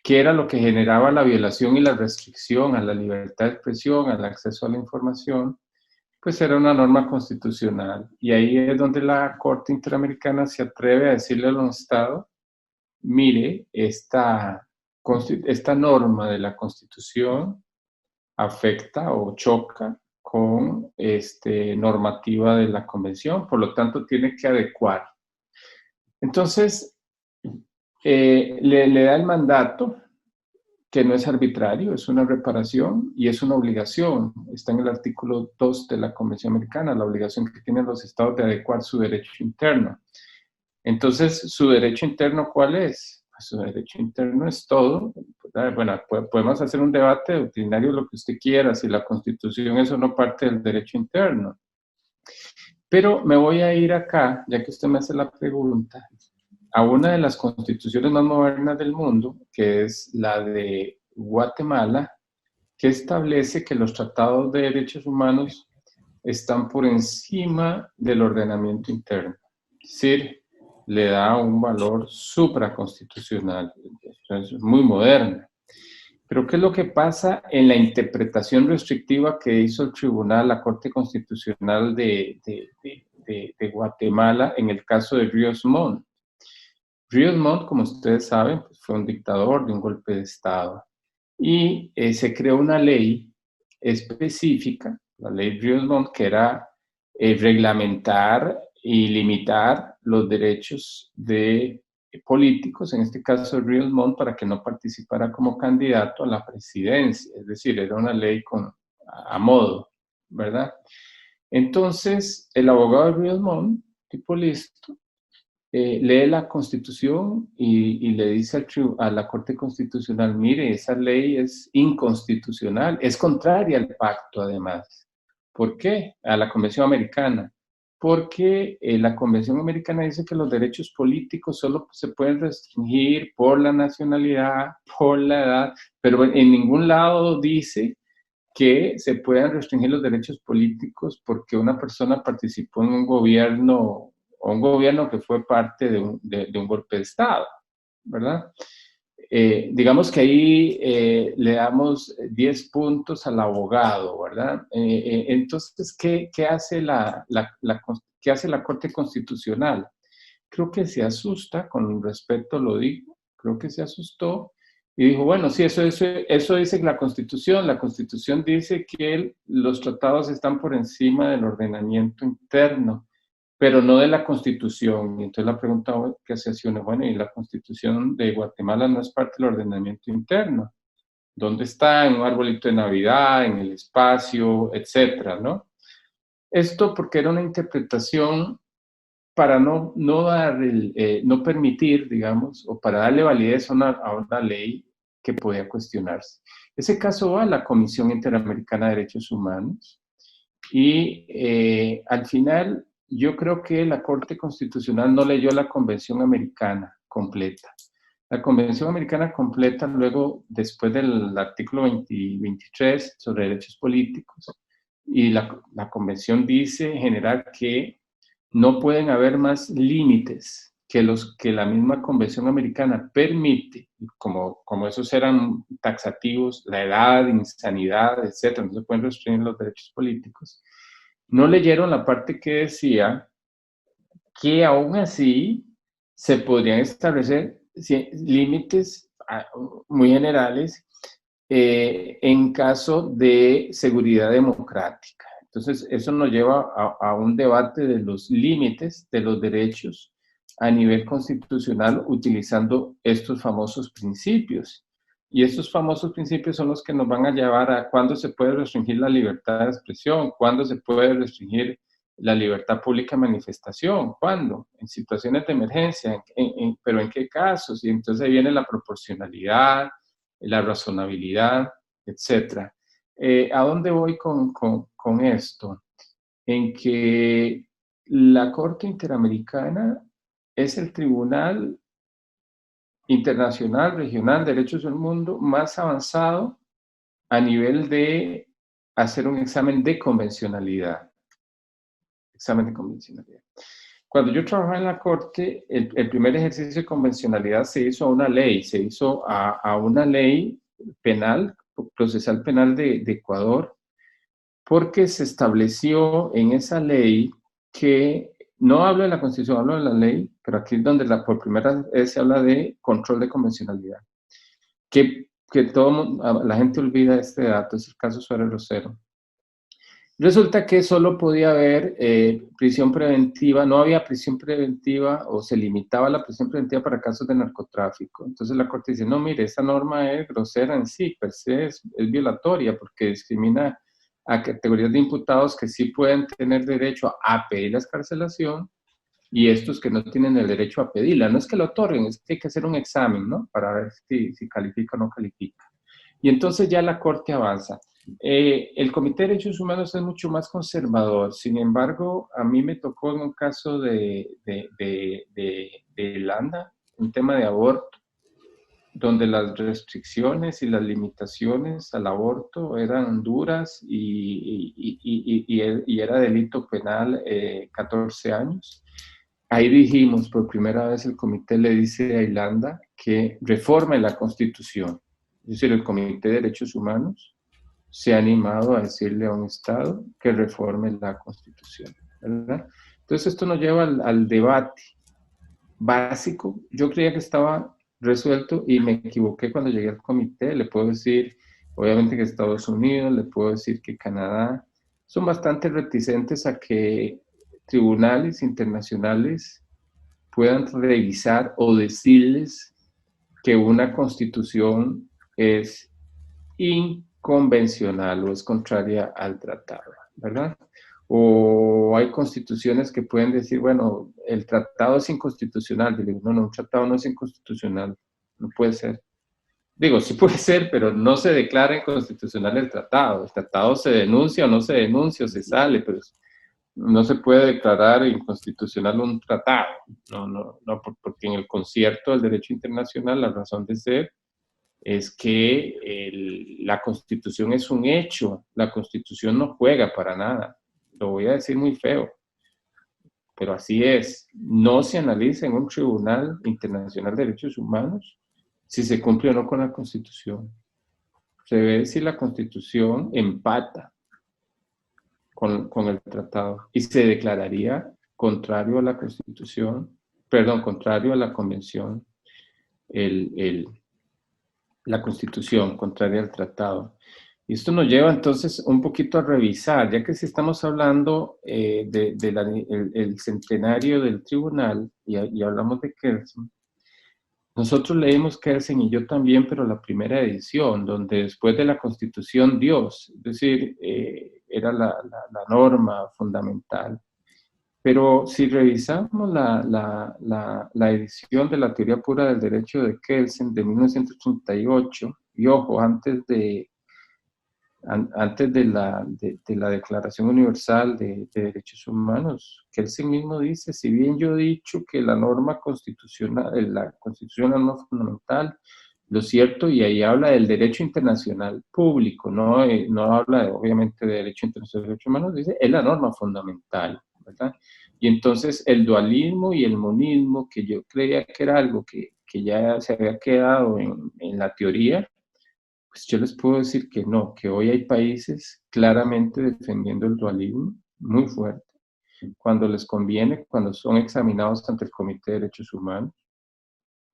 que era lo que generaba la violación y la restricción a la libertad de expresión, al acceso a la información, pues era una norma constitucional. Y ahí es donde la Corte Interamericana se atreve a decirle a los estados, mire, esta norma de la Constitución afecta o choca con normativa de la Convención, por lo tanto tiene que adecuar. Entonces, le da el mandato, que no es arbitrario, es una reparación y es una obligación. Está en el artículo 2 de la Convención Americana, la obligación que tienen los estados de adecuar su derecho interno. Entonces, ¿su derecho interno cuál es? Su derecho interno es todo. Bueno, podemos hacer un debate doctrinario, lo que usted quiera, si la Constitución es o no parte del derecho interno. Pero me voy a ir acá, ya que usted me hace la pregunta, a una de las constituciones más modernas del mundo, que es la de Guatemala, que establece que los tratados de derechos humanos están por encima del ordenamiento interno. Es decir, le da un valor supraconstitucional. Es muy moderna. Pero ¿qué es lo que pasa en la interpretación restrictiva que hizo el tribunal, la Corte Constitucional de Guatemala en el caso de Ríos Montt? Ríos Montt, como ustedes saben, pues fue un dictador de un golpe de Estado. Y se creó una ley específica, la ley Ríos Montt, que era reglamentar y limitar los derechos de políticos, en este caso Ríos Montt, para que no participara como candidato a la presidencia. Es decir, era una ley a modo, ¿verdad? Entonces, el abogado de Ríos Montt, tipo listo, lee la Constitución y le dice a la Corte Constitucional, mire, esa ley es inconstitucional, es contraria al pacto además. ¿Por qué? A la Convención Americana. Porque la Convención Americana dice que los derechos políticos solo se pueden restringir por la nacionalidad, por la edad, pero en ningún lado dice que se puedan restringir los derechos políticos porque una persona participó en un gobierno o un gobierno que fue parte de un golpe de Estado, ¿verdad? Digamos que ahí le damos 10 puntos al abogado, ¿verdad? Entonces, ¿qué hace qué hace la Corte Constitucional? Creo que se asusta, con respeto lo digo, creo que se asustó y dijo, bueno, sí, eso dice la Constitución. La Constitución dice que los tratados están por encima del ordenamiento interno, pero no de la Constitución. Y entonces la pregunta que se hace uno, bueno, ¿y la Constitución de Guatemala no es parte del ordenamiento interno? ¿Dónde está? En un arbolito de Navidad, en el espacio, etcétera, ¿no? Esto porque era una interpretación para no permitir, digamos, o para darle validez a una ley que podía cuestionarse. Ese caso va a la Comisión Interamericana de Derechos Humanos y al final yo creo que la Corte Constitucional no leyó la Convención Americana completa. La Convención Americana completa luego, después del artículo 23 sobre derechos políticos, y la Convención dice en general que no pueden haber más límites que los que la misma Convención Americana permite, como esos eran taxativos, la edad, insanidad, etcétera, no se pueden restringir los derechos políticos. No leyeron la parte que decía que aún así se podrían establecer límites muy generales en caso de seguridad democrática. Entonces, eso nos lleva a un debate de los límites de los derechos a nivel constitucional utilizando estos famosos principios. Y estos famosos principios son los que nos van a llevar a cuándo se puede restringir la libertad de expresión, cuándo se puede restringir la libertad pública de manifestación, cuándo, en situaciones de emergencia, pero en qué casos, y entonces ahí viene la proporcionalidad, la razonabilidad, etc. ¿A dónde voy con esto? En que la Corte Interamericana es el tribunal internacional, regional, de derechos del mundo más avanzado a nivel de hacer un examen de convencionalidad. Examen de convencionalidad. Cuando yo trabajaba en la Corte, el primer ejercicio de convencionalidad se hizo a una ley, se hizo a una ley penal, procesal penal de Ecuador, porque se estableció en esa ley que, no hablo de la Constitución, hablo de la ley, pero aquí es donde por primera vez se habla de control de convencionalidad, que la gente olvida este dato, es el caso Suárez Rosero. Resulta que solo podía haber prisión preventiva, no había prisión preventiva o se limitaba la prisión preventiva para casos de narcotráfico. Entonces la Corte dice, no, mire, esa norma es grosera en sí, per se es violatoria porque discrimina a categorías de imputados que sí pueden tener derecho a pedir la excarcelación y estos que no tienen el derecho a pedirla. No es que lo otorguen, es que hay que hacer un examen, ¿no? Para ver si califica o no califica. Y entonces ya la Corte avanza. El Comité de Derechos Humanos es mucho más conservador. Sin embargo, a mí me tocó en un caso de Irlanda, un tema de aborto, donde las restricciones y las limitaciones al aborto eran duras y era delito penal 14 años. Ahí dijimos, por primera vez el comité le dice a Irlanda que reforme la Constitución. Es decir, el Comité de Derechos Humanos se ha animado a decirle a un Estado que reforme la Constitución, ¿verdad? Entonces esto nos lleva al debate básico. Yo creía que estaba resuelto y me equivoqué cuando llegué al comité. Le puedo decir, obviamente, que Estados Unidos, le puedo decir que Canadá son bastante reticentes a que tribunales internacionales puedan revisar o decirles que una constitución es inconvencional o es contraria al tratado, ¿verdad? O hay constituciones que pueden decir, bueno, el tratado es inconstitucional. Yo digo, no, un tratado no es inconstitucional, no puede ser. Digo, sí puede ser, pero no se declara inconstitucional el tratado. El tratado se denuncia o no se denuncia o se sale, pero no se puede declarar inconstitucional un tratado. No, porque en el concierto del derecho internacional la razón de ser es que la Constitución es un hecho. La Constitución no juega para nada. Lo voy a decir muy feo, pero así es. No se analiza en un tribunal internacional de derechos humanos si se cumple o no con la Constitución. Se ve si la Constitución empata con el tratado y se declararía contrario a la Constitución, perdón, contrario a la Convención, la Constitución, contraria al tratado. Y esto nos lleva entonces un poquito a revisar, ya que si estamos hablando del centenario del tribunal y hablamos de Kelsen, nosotros leímos Kelsen y yo también, pero la primera edición, donde después de la Constitución Dios, es decir, era la norma fundamental. Pero si revisamos la edición de la teoría pura del derecho de Kelsen de 1938, y ojo, antes de la Declaración Universal de Derechos Humanos, Kelsen mismo dice, si bien yo he dicho que la norma constitucional, la Constitución es la norma fundamental, lo cierto, y ahí habla del derecho internacional público, no habla obviamente de derecho internacional de derechos humanos, dice, es la norma fundamental, ¿verdad? Y entonces el dualismo y el monismo, que yo creía que era algo que ya se había quedado en la teoría, pues yo les puedo decir que no, que hoy hay países claramente defendiendo el dualismo muy fuerte, cuando les conviene, cuando son examinados ante el Comité de Derechos Humanos.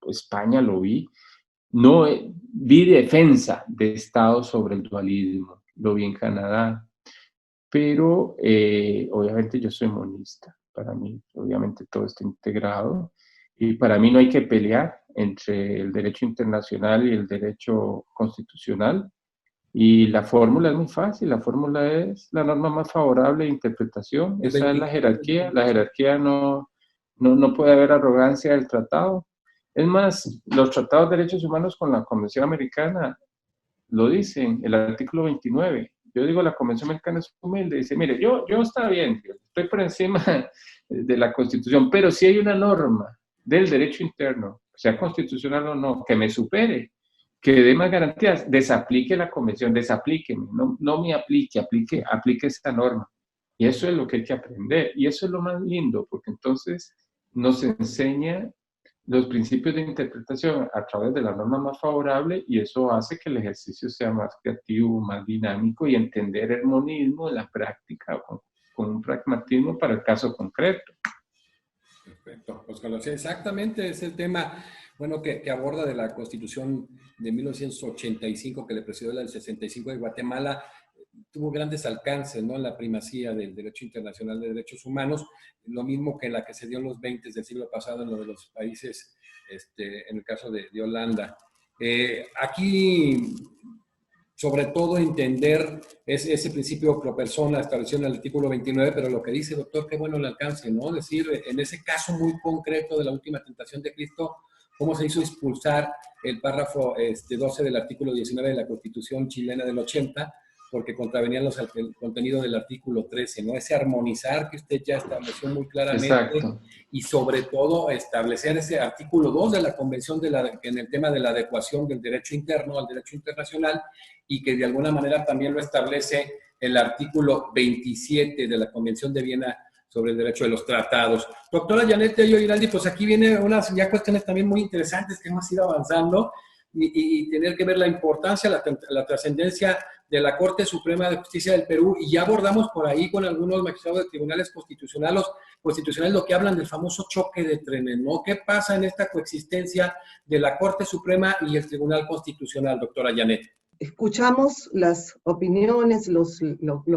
España lo vi. No vi defensa de Estado sobre el dualismo, lo vi en Canadá, pero obviamente yo soy monista. Para mí, obviamente, todo está integrado y para mí no hay que pelear entre el derecho internacional y el derecho constitucional. Y la fórmula es muy fácil, la fórmula es la norma más favorable de interpretación, esa es la jerarquía no puede haber arrogancia del tratado. Es más, los tratados de derechos humanos con la Convención Americana lo dicen, el artículo 29. Yo digo, la Convención Americana es humilde, dice, mire, yo está bien, estoy por encima de la Constitución, pero si hay una norma del derecho interno, sea constitucional o no, que me supere, que dé más garantías, desaplique la Convención, desaplíqueme, no me aplique esa norma. Y eso es lo que hay que aprender, y eso es lo más lindo, porque entonces nos enseña los principios de interpretación a través de la norma más favorable y eso hace que el ejercicio sea más creativo, más dinámico y entender el monismo en la práctica con un pragmatismo para el caso concreto. Perfecto, Oscar. Sí, exactamente, es el tema, bueno, que aborda de la Constitución de 1985 que le precedió la del 65 de Guatemala. Tuvo grandes alcances, ¿no? En la primacía del derecho internacional de derechos humanos, lo mismo que en la que se dio en los 20 del siglo pasado en lo de los países, en el caso de Holanda. Aquí sobre todo entender ese principio pro persona establecido en el artículo 29, pero lo que dice, doctor, qué bueno el alcance, ¿no? Es decir, en ese caso muy concreto de la última tentación de Cristo, cómo se hizo expulsar el párrafo 12 del artículo 19 de la Constitución chilena del 80, porque contravenían el contenido del artículo 13, ¿no? Ese armonizar que usted ya estableció muy claramente. Exacto. Y sobre todo establecer ese artículo 2 de la Convención en el tema de la adecuación del derecho interno al derecho internacional, y que de alguna manera también lo establece el artículo 27 de la Convención de Viena sobre el derecho de los tratados. Doctora Janet Tello Giraldi, pues aquí vienen unas ya cuestiones también muy interesantes que hemos ido avanzando, y tener que ver la importancia, la trascendencia de la Corte Suprema de Justicia del Perú, y ya abordamos por ahí con algunos magistrados de tribunales constitucionales lo que hablan del famoso choque de trenes, ¿no? ¿Qué pasa en esta coexistencia de la Corte Suprema y el Tribunal Constitucional, doctora Janet? Escuchamos las opiniones, lo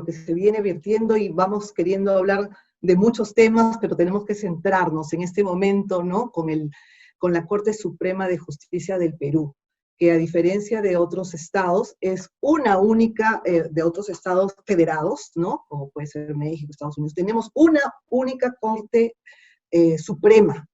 que se viene vertiendo, y vamos queriendo hablar de muchos temas, pero tenemos que centrarnos en este momento, ¿no? Con la Corte Suprema de Justicia del Perú, que a diferencia de otros estados, es una única, de otros estados federados, ¿no? Como puede ser México, Estados Unidos, tenemos una única Corte Suprema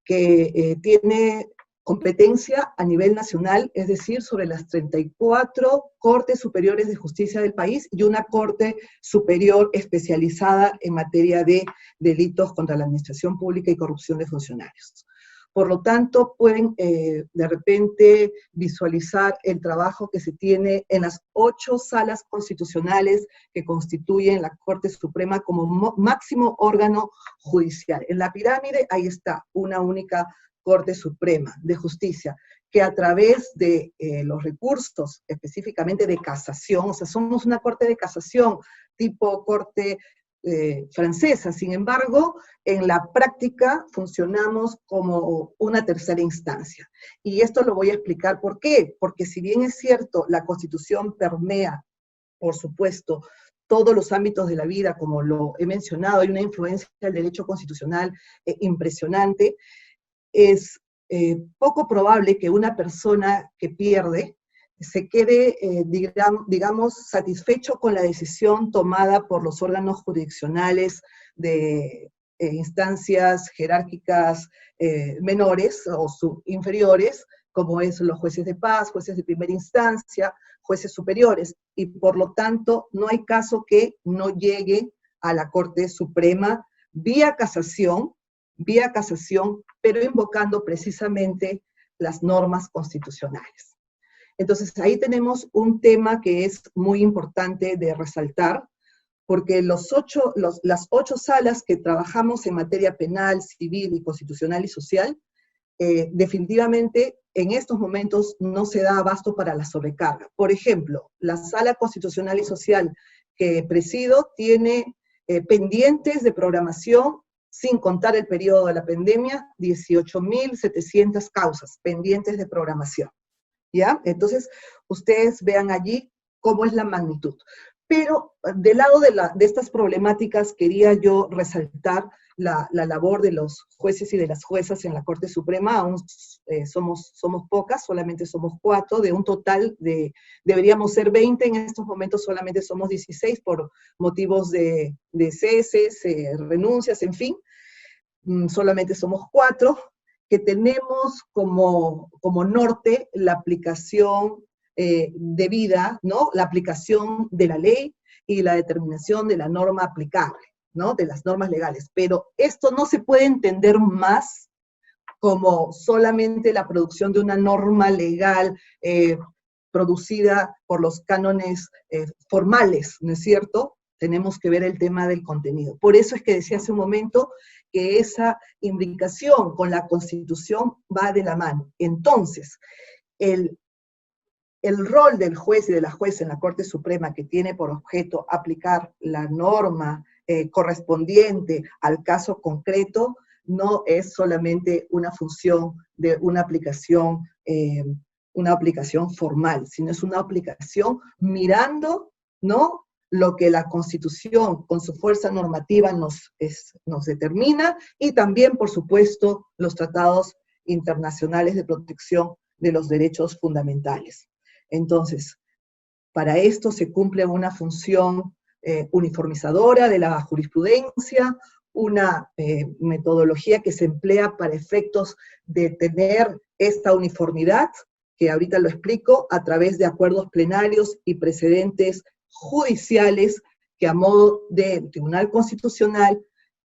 que tiene competencia a nivel nacional, es decir, sobre las 34 Cortes Superiores de Justicia del país y una Corte Superior especializada en materia de delitos contra la administración pública y corrupción de funcionarios. Por lo tanto, pueden de repente visualizar el trabajo que se tiene en las 8 salas constitucionales que constituyen la Corte Suprema como máximo órgano judicial. En la pirámide, ahí está, una única Corte Suprema de Justicia, que a través de los recursos, específicamente de casación, o sea, somos una Corte de casación tipo Corte francesa. Sin embargo, en la práctica funcionamos como una tercera instancia. Y esto lo voy a explicar por qué. Porque si bien es cierto, la Constitución permea, por supuesto, todos los ámbitos de la vida, como lo he mencionado, hay una influencia del derecho constitucional impresionante, es poco probable que una persona que pierde se quede, digamos, satisfecho con la decisión tomada por los órganos jurisdiccionales de instancias jerárquicas menores o inferiores, como es los jueces de paz, jueces de primera instancia, jueces superiores, y por lo tanto no hay caso que no llegue a la Corte Suprema vía casación, pero invocando precisamente las normas constitucionales. Entonces, ahí tenemos un tema que es muy importante de resaltar, porque las 8 salas que trabajamos en materia penal, civil y constitucional y social, definitivamente en estos momentos no se da abasto para la sobrecarga. Por ejemplo, la Sala Constitucional y Social que presido tiene pendientes de programación, sin contar el periodo de la pandemia, 18.700 causas pendientes de programación. ¿Ya? Entonces, ustedes vean allí cómo es la magnitud. Pero del lado de estas problemáticas quería yo resaltar la labor de los jueces y de las juezas en la Corte Suprema. Aún somos pocas, solamente somos 4, de un total deberíamos ser 20, en estos momentos solamente somos 16 por motivos de ceses, renuncias, en fin, solamente somos 4, que tenemos como norte la aplicación debida, ¿no? La aplicación de la ley y la determinación de la norma aplicable, ¿no? De las normas legales. Pero esto no se puede entender más como solamente la producción de una norma legal producida por los cánones formales, ¿no es cierto? Tenemos que ver el tema del contenido. Por eso es que decía hace un momento que esa imbricación con la Constitución va de la mano. Entonces, el rol del juez y de la jueza en la Corte Suprema, que tiene por objeto aplicar la norma correspondiente al caso concreto, no es solamente una función de una aplicación formal, sino es una aplicación mirando, ¿no?, lo que la Constitución con su fuerza normativa nos determina, y también, por supuesto, los tratados internacionales de protección de los derechos fundamentales. Entonces, Para esto se cumple una función uniformizadora de la jurisprudencia, una metodología que se emplea para efectos de tener esta uniformidad, que ahorita lo explico, a través de acuerdos plenarios y precedentes judiciales que a modo de Tribunal Constitucional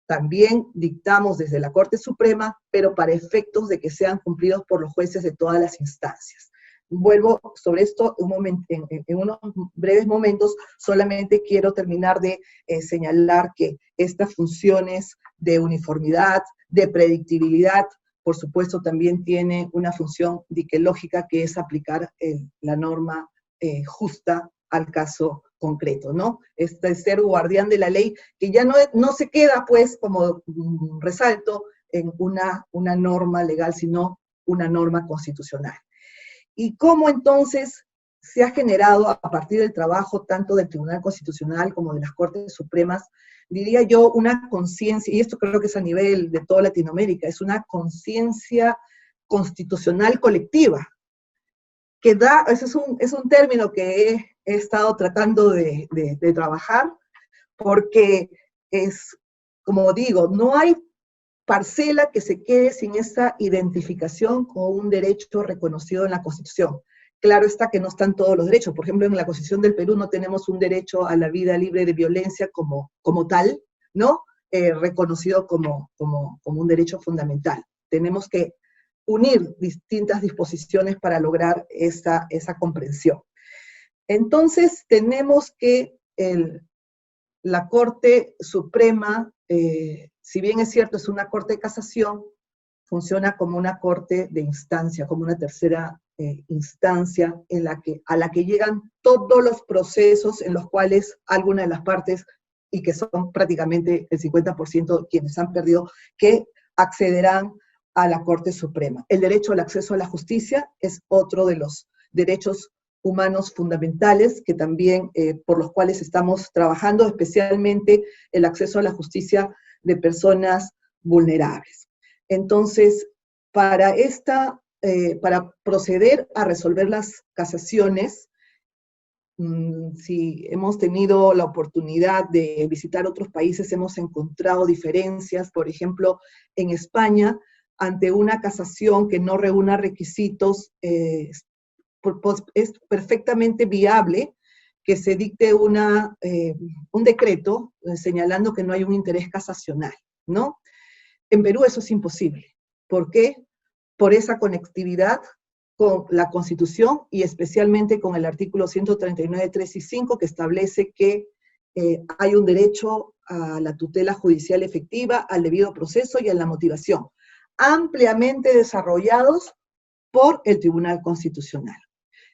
también dictamos desde la Corte Suprema, pero para efectos de que sean cumplidos por los jueces de todas las instancias. Vuelvo sobre esto en unos breves momentos, solamente quiero terminar de señalar que estas funciones de uniformidad, de predictibilidad, por supuesto también tiene una función diquelógica, que es aplicar la norma justa al caso concreto, ¿no? Este ser guardián de la ley, que ya no se queda, pues, como resalto, en una norma legal, sino una norma constitucional. ¿Y cómo entonces se ha generado a partir del trabajo tanto del Tribunal Constitucional como de las Cortes Supremas, diría yo, una conciencia, y esto creo que es a nivel de toda Latinoamérica, es una conciencia constitucional colectiva, que da, ese es un término que he estado tratando de trabajar, porque es, como digo, no hay parcela que se quede sin esa identificación con un derecho reconocido en la Constitución. Claro está que no están todos los derechos. Por ejemplo, en la Constitución del Perú no tenemos un derecho a la vida libre de violencia como tal, ¿no? Reconocido como un derecho fundamental. Tenemos que unir distintas disposiciones para lograr esa comprensión. Entonces, tenemos que la Corte Suprema, si bien es cierto, es una Corte de Casación, funciona como una Corte de instancia, como una tercera instancia a la que llegan todos los procesos en los cuales alguna de las partes, y que son prácticamente el 50% quienes han perdido, que accederán a la Corte Suprema. El derecho al acceso a la justicia es otro de los derechos humanos fundamentales que también por los cuales estamos trabajando, especialmente el acceso a la justicia de personas vulnerables. Entonces, para proceder a resolver las casaciones, si hemos tenido la oportunidad de visitar otros países, hemos encontrado diferencias. Por ejemplo, en España, ante una casación que no reúna requisitos, es perfectamente viable que se dicte un decreto señalando que no hay un interés casacional, ¿no? En Perú eso es imposible. ¿Por qué? Por esa conectividad con la Constitución y especialmente con el artículo 139, 3 y 5, que establece que hay un derecho a la tutela judicial efectiva, al debido proceso y a la motivación, ampliamente desarrollados por el Tribunal Constitucional.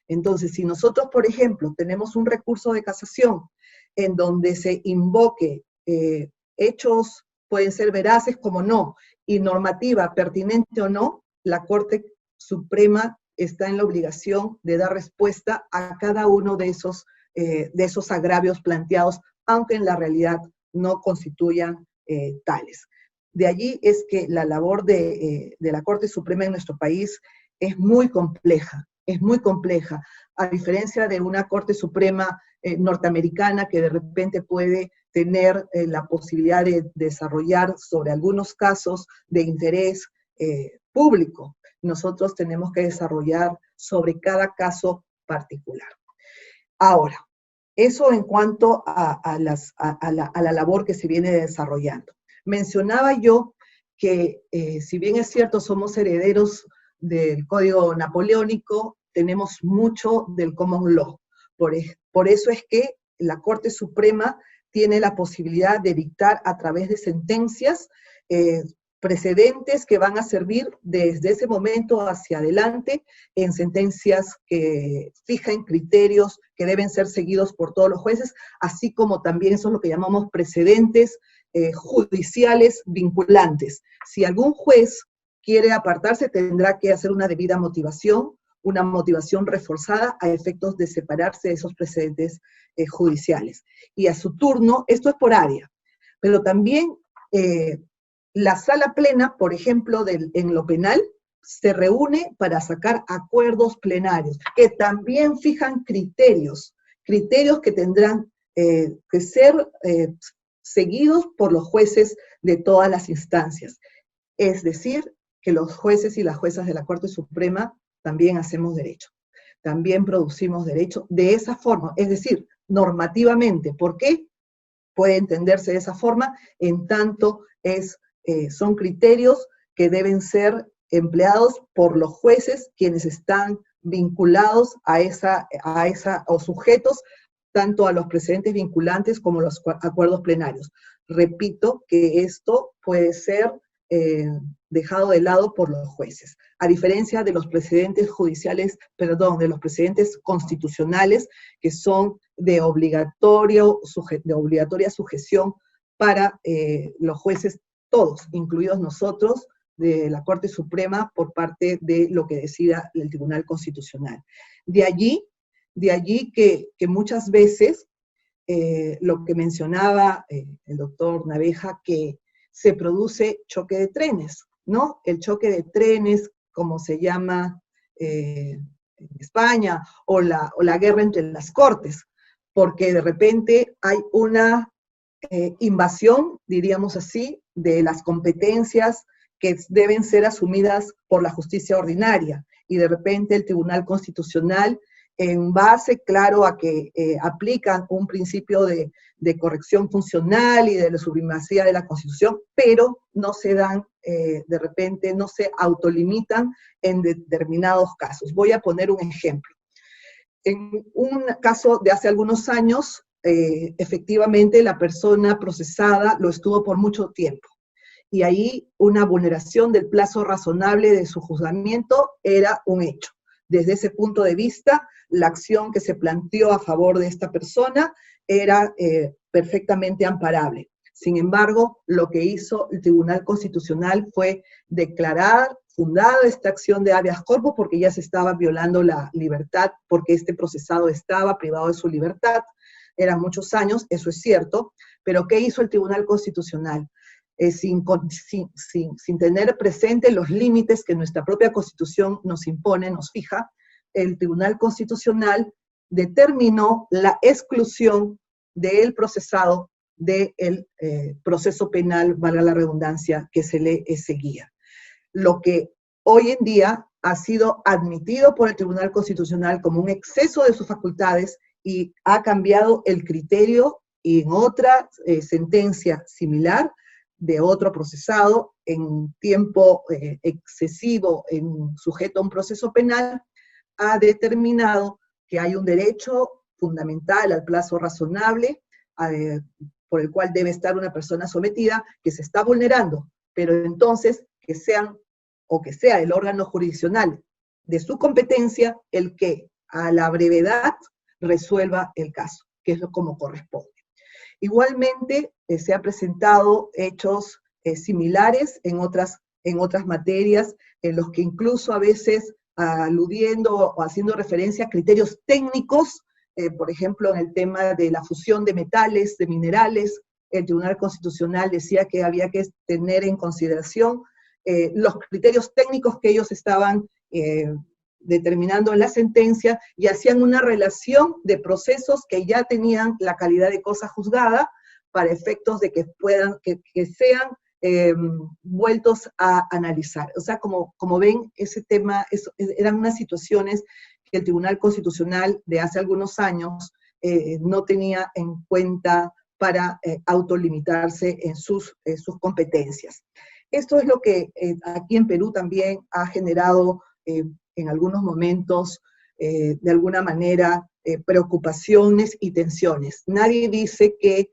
Entonces, si nosotros, por ejemplo, tenemos un recurso de casación en donde se invoque hechos, pueden ser veraces como no, y normativa pertinente o no, la Corte Suprema está en la obligación de dar respuesta a cada uno de esos agravios planteados, aunque en la realidad no constituyan tales. De allí es que la labor de la Corte Suprema en nuestro país es muy compleja, a diferencia de una Corte Suprema norteamericana que de repente puede tener la posibilidad de desarrollar sobre algunos casos de interés público. Nosotros tenemos que desarrollar sobre cada caso particular. Ahora, eso en cuanto a la labor que se viene desarrollando. Mencionaba yo que si bien es cierto somos herederos del Código Napoleónico, tenemos mucho del Common Law. Por eso es que la Corte Suprema tiene la posibilidad de dictar a través de sentencias precedentes que van a servir desde ese momento hacia adelante en sentencias que fijan criterios que deben ser seguidos por todos los jueces, así como también eso es lo que llamamos precedentes judiciales vinculantes. Si algún juez quiere apartarse, tendrá que hacer una debida motivación, una motivación reforzada a efectos de separarse de esos precedentes judiciales. Y a su turno, esto es por área, pero también la sala plena, por ejemplo, en lo penal, se reúne para sacar acuerdos plenarios, que también fijan criterios criterios que tendrán que ser seguidos por los jueces de todas las instancias. Es decir, que los jueces y las juezas de la Corte Suprema también hacemos derecho, también producimos derecho de esa forma, es decir, normativamente. ¿Por qué puede entenderse de esa forma? En tanto son criterios que deben ser empleados por los jueces, quienes están vinculados o sujetos tanto a los precedentes vinculantes como a los acuerdos plenarios. Repito que esto puede ser dejado de lado por los jueces, a diferencia de los precedentes judiciales, de los precedentes constitucionales, que son de obligatoria sujeción para los jueces, todos, incluidos nosotros, de la Corte Suprema, por parte de lo que decida el Tribunal Constitucional. De allí que muchas veces, lo que mencionaba el doctor Naveja, que se produce choque de trenes, ¿no? El choque de trenes, como se llama en España, o la guerra entre las cortes, porque de repente hay una invasión, diríamos así, de las competencias que deben ser asumidas por la justicia ordinaria, y de repente el Tribunal Constitucional, en base, claro, a que aplican un principio de corrección funcional y de la supremacía de la Constitución, pero no se dan, de repente, no se autolimitan en determinados casos. Voy a poner un ejemplo. En un caso de hace algunos años, efectivamente la persona procesada lo estuvo por mucho tiempo, y ahí una vulneración del plazo razonable de su juzgamiento era un hecho. Desde ese punto de vista, la acción que se planteó a favor de esta persona era perfectamente amparable. Sin embargo, lo que hizo el Tribunal Constitucional fue declarar fundada esta acción de habeas corpus, porque ya se estaba violando la libertad, porque este procesado estaba privado de su libertad. Eran muchos años, eso es cierto, pero ¿qué hizo el Tribunal Constitucional? Sin tener presente los límites que nuestra propia Constitución nos impone, nos fija, el Tribunal Constitucional determinó la exclusión del procesado del proceso penal, valga la redundancia, que se le seguía. Lo que hoy en día ha sido admitido por el Tribunal Constitucional como un exceso de sus facultades, y ha cambiado el criterio, y en otra sentencia similar, de otro procesado en tiempo excesivo sujeto a un proceso penal, ha determinado que hay un derecho fundamental al plazo razonable por el cual debe estar una persona sometida, que se está vulnerando, pero entonces que sea el órgano jurisdiccional de su competencia el que a la brevedad resuelva el caso, que es como corresponde. Igualmente, se han presentado hechos similares en otras materias, en los que incluso a veces aludiendo o haciendo referencia a criterios técnicos, por ejemplo, en el tema de la fusión de metales, de minerales, el Tribunal Constitucional decía que había que tener en consideración los criterios técnicos que ellos estaban determinando en la sentencia, y hacían una relación de procesos que ya tenían la calidad de cosa juzgada, para efectos de que sean vueltos a analizar. O sea, como ven, ese tema, eran unas situaciones que el Tribunal Constitucional de hace algunos años no tenía en cuenta para autolimitarse en sus competencias. Esto es lo que aquí en Perú también ha generado en algunos momentos, de alguna manera, preocupaciones y tensiones. Nadie dice que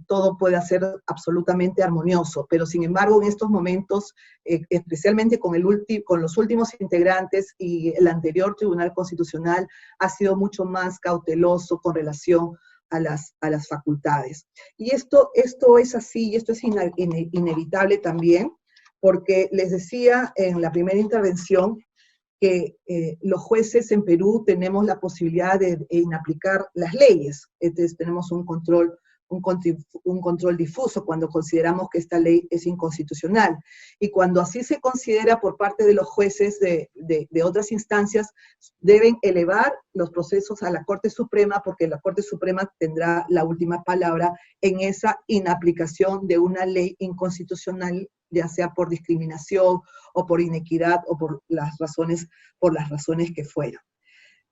todo pueda ser absolutamente armonioso, pero sin embargo en estos momentos, especialmente con los últimos integrantes y el anterior Tribunal Constitucional, ha sido mucho más cauteloso con relación a las facultades. Y esto es así, y esto es inevitable también, porque les decía en la primera intervención que los jueces en Perú tenemos la posibilidad de aplicar las leyes, entonces tenemos un control un control difuso cuando consideramos que esta ley es inconstitucional. Y cuando así se considera por parte de los jueces de otras instancias, deben elevar los procesos a la Corte Suprema, porque la Corte Suprema tendrá la última palabra en esa inaplicación de una ley inconstitucional, ya sea por discriminación o por inequidad o por las razones que fueran.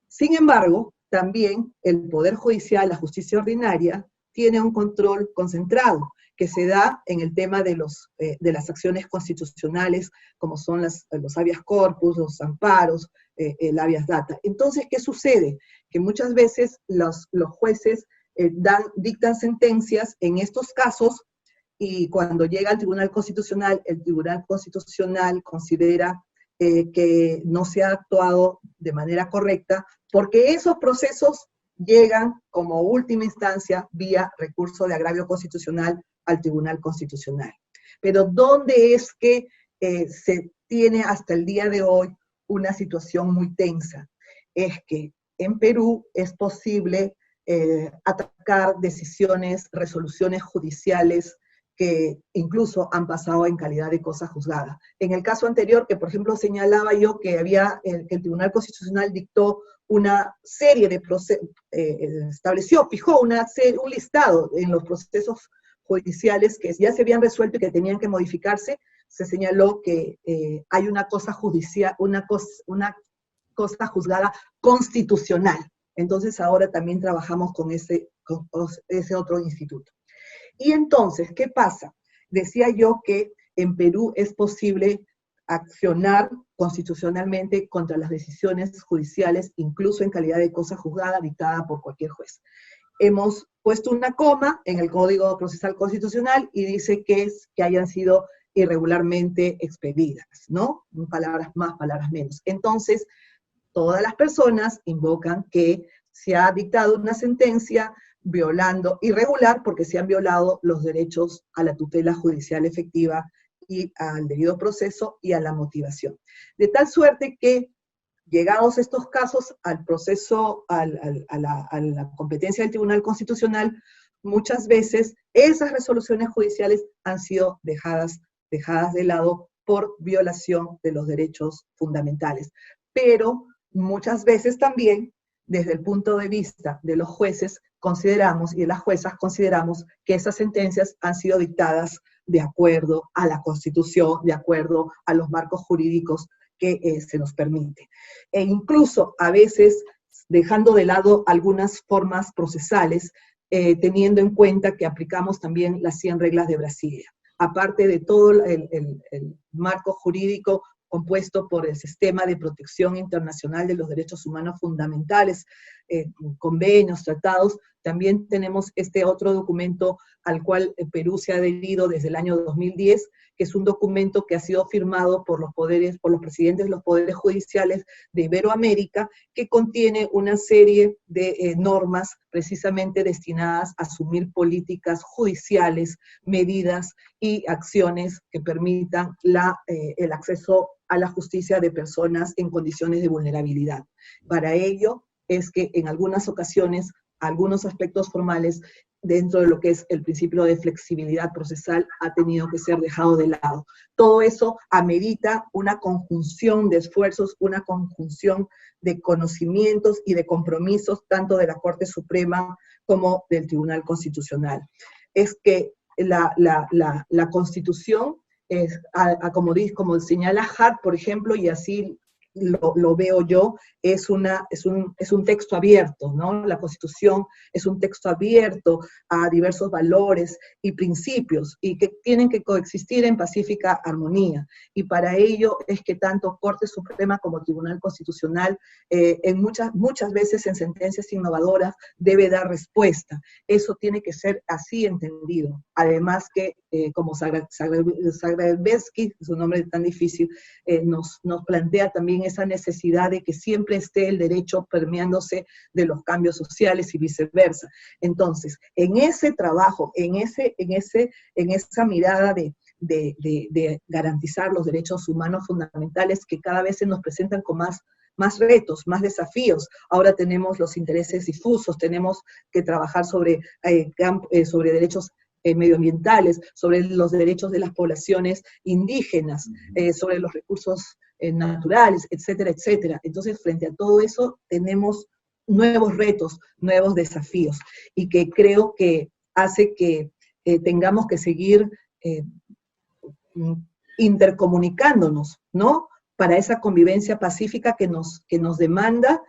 Sin embargo, también el Poder Judicial, la justicia ordinaria, tiene un control concentrado que se da en el tema de las acciones constitucionales, como son los habeas corpus, los amparos, el habeas data. Entonces, ¿qué sucede? Que muchas veces los jueces dictan sentencias en estos casos, y cuando llega al Tribunal Constitucional, el Tribunal Constitucional considera que no se ha actuado de manera correcta, porque esos procesos llegan como última instancia vía recurso de agravio constitucional al Tribunal Constitucional. Pero ¿dónde es que se tiene hasta el día de hoy una situación muy tensa? Es que en Perú es posible atacar decisiones, resoluciones judiciales que incluso han pasado en calidad de cosa juzgada. En el caso anterior, que por ejemplo señalaba yo que el Tribunal Constitucional dictó una serie de procesos, fijó un listado en los procesos judiciales que ya se habían resuelto y que tenían que modificarse, se señaló que hay una cosa judicial, una cosa juzgada constitucional. Entonces ahora también trabajamos con ese otro instituto. Y entonces, ¿qué pasa? Decía yo que en Perú es posible accionar constitucionalmente contra las decisiones judiciales, incluso en calidad de cosa juzgada dictada por cualquier juez. Hemos puesto una coma en el Código Procesal Constitucional y dice que hayan sido irregularmente expedidas, ¿no? Palabras más, palabras menos. Entonces, todas las personas invocan que se ha dictado una sentencia violando, irregular, porque se han violado los derechos a la tutela judicial efectiva y al debido proceso y a la motivación. De tal suerte que, llegados estos casos al proceso, a la competencia del Tribunal Constitucional, muchas veces esas resoluciones judiciales han sido dejadas de lado por violación de los derechos fundamentales. Pero muchas veces también, desde el punto de vista de los jueces, consideramos, y de las juezas consideramos, que esas sentencias han sido dictadas de acuerdo a la Constitución, de acuerdo a los marcos jurídicos que se nos permite. E incluso a veces dejando de lado algunas formas procesales, teniendo en cuenta que aplicamos también las 100 reglas de Brasilia. Aparte de todo el marco jurídico compuesto por el Sistema de Protección Internacional de los Derechos Humanos Fundamentales, convenios, tratados, también tenemos este otro documento al cual Perú se ha adherido desde el año 2010, que es un documento que ha sido firmado por los presidentes de los poderes judiciales de Iberoamérica, que contiene una serie de normas precisamente destinadas a asumir políticas judiciales, medidas y acciones que permitan el acceso a la justicia de personas en condiciones de vulnerabilidad. Para ello es que en algunas ocasiones, algunos aspectos formales dentro de lo que es el principio de flexibilidad procesal ha tenido que ser dejado de lado. Todo eso amerita una conjunción de esfuerzos, una conjunción de conocimientos y de compromisos tanto de la Corte Suprema como del Tribunal Constitucional. Es que la Constitución, como señala Hart, por ejemplo, y así lo veo yo, es un texto abierto, ¿no? La Constitución es un texto abierto a diversos valores y principios, y que tienen que coexistir en pacífica armonía. Y para ello es que tanto Corte Suprema como Tribunal Constitucional, en muchas veces en sentencias innovadoras, debe dar respuesta. Eso tiene que ser así entendido. Además que, como Zagrebelsky, su nombre es tan difícil, nos plantea también esa necesidad de que siempre esté el derecho permeándose de los cambios sociales y viceversa. Entonces, en ese trabajo, en esa mirada de garantizar los derechos humanos fundamentales que cada vez se nos presentan con más más retos, más desafíos. Ahora tenemos los intereses difusos, tenemos que trabajar sobre derechos medioambientales, sobre los derechos de las poblaciones indígenas, sobre los recursos naturales, etcétera, etcétera. Entonces, frente a todo eso, tenemos nuevos retos, nuevos desafíos, y que creo que hace que tengamos que seguir intercomunicándonos, ¿no? Para esa convivencia pacífica que nos demanda,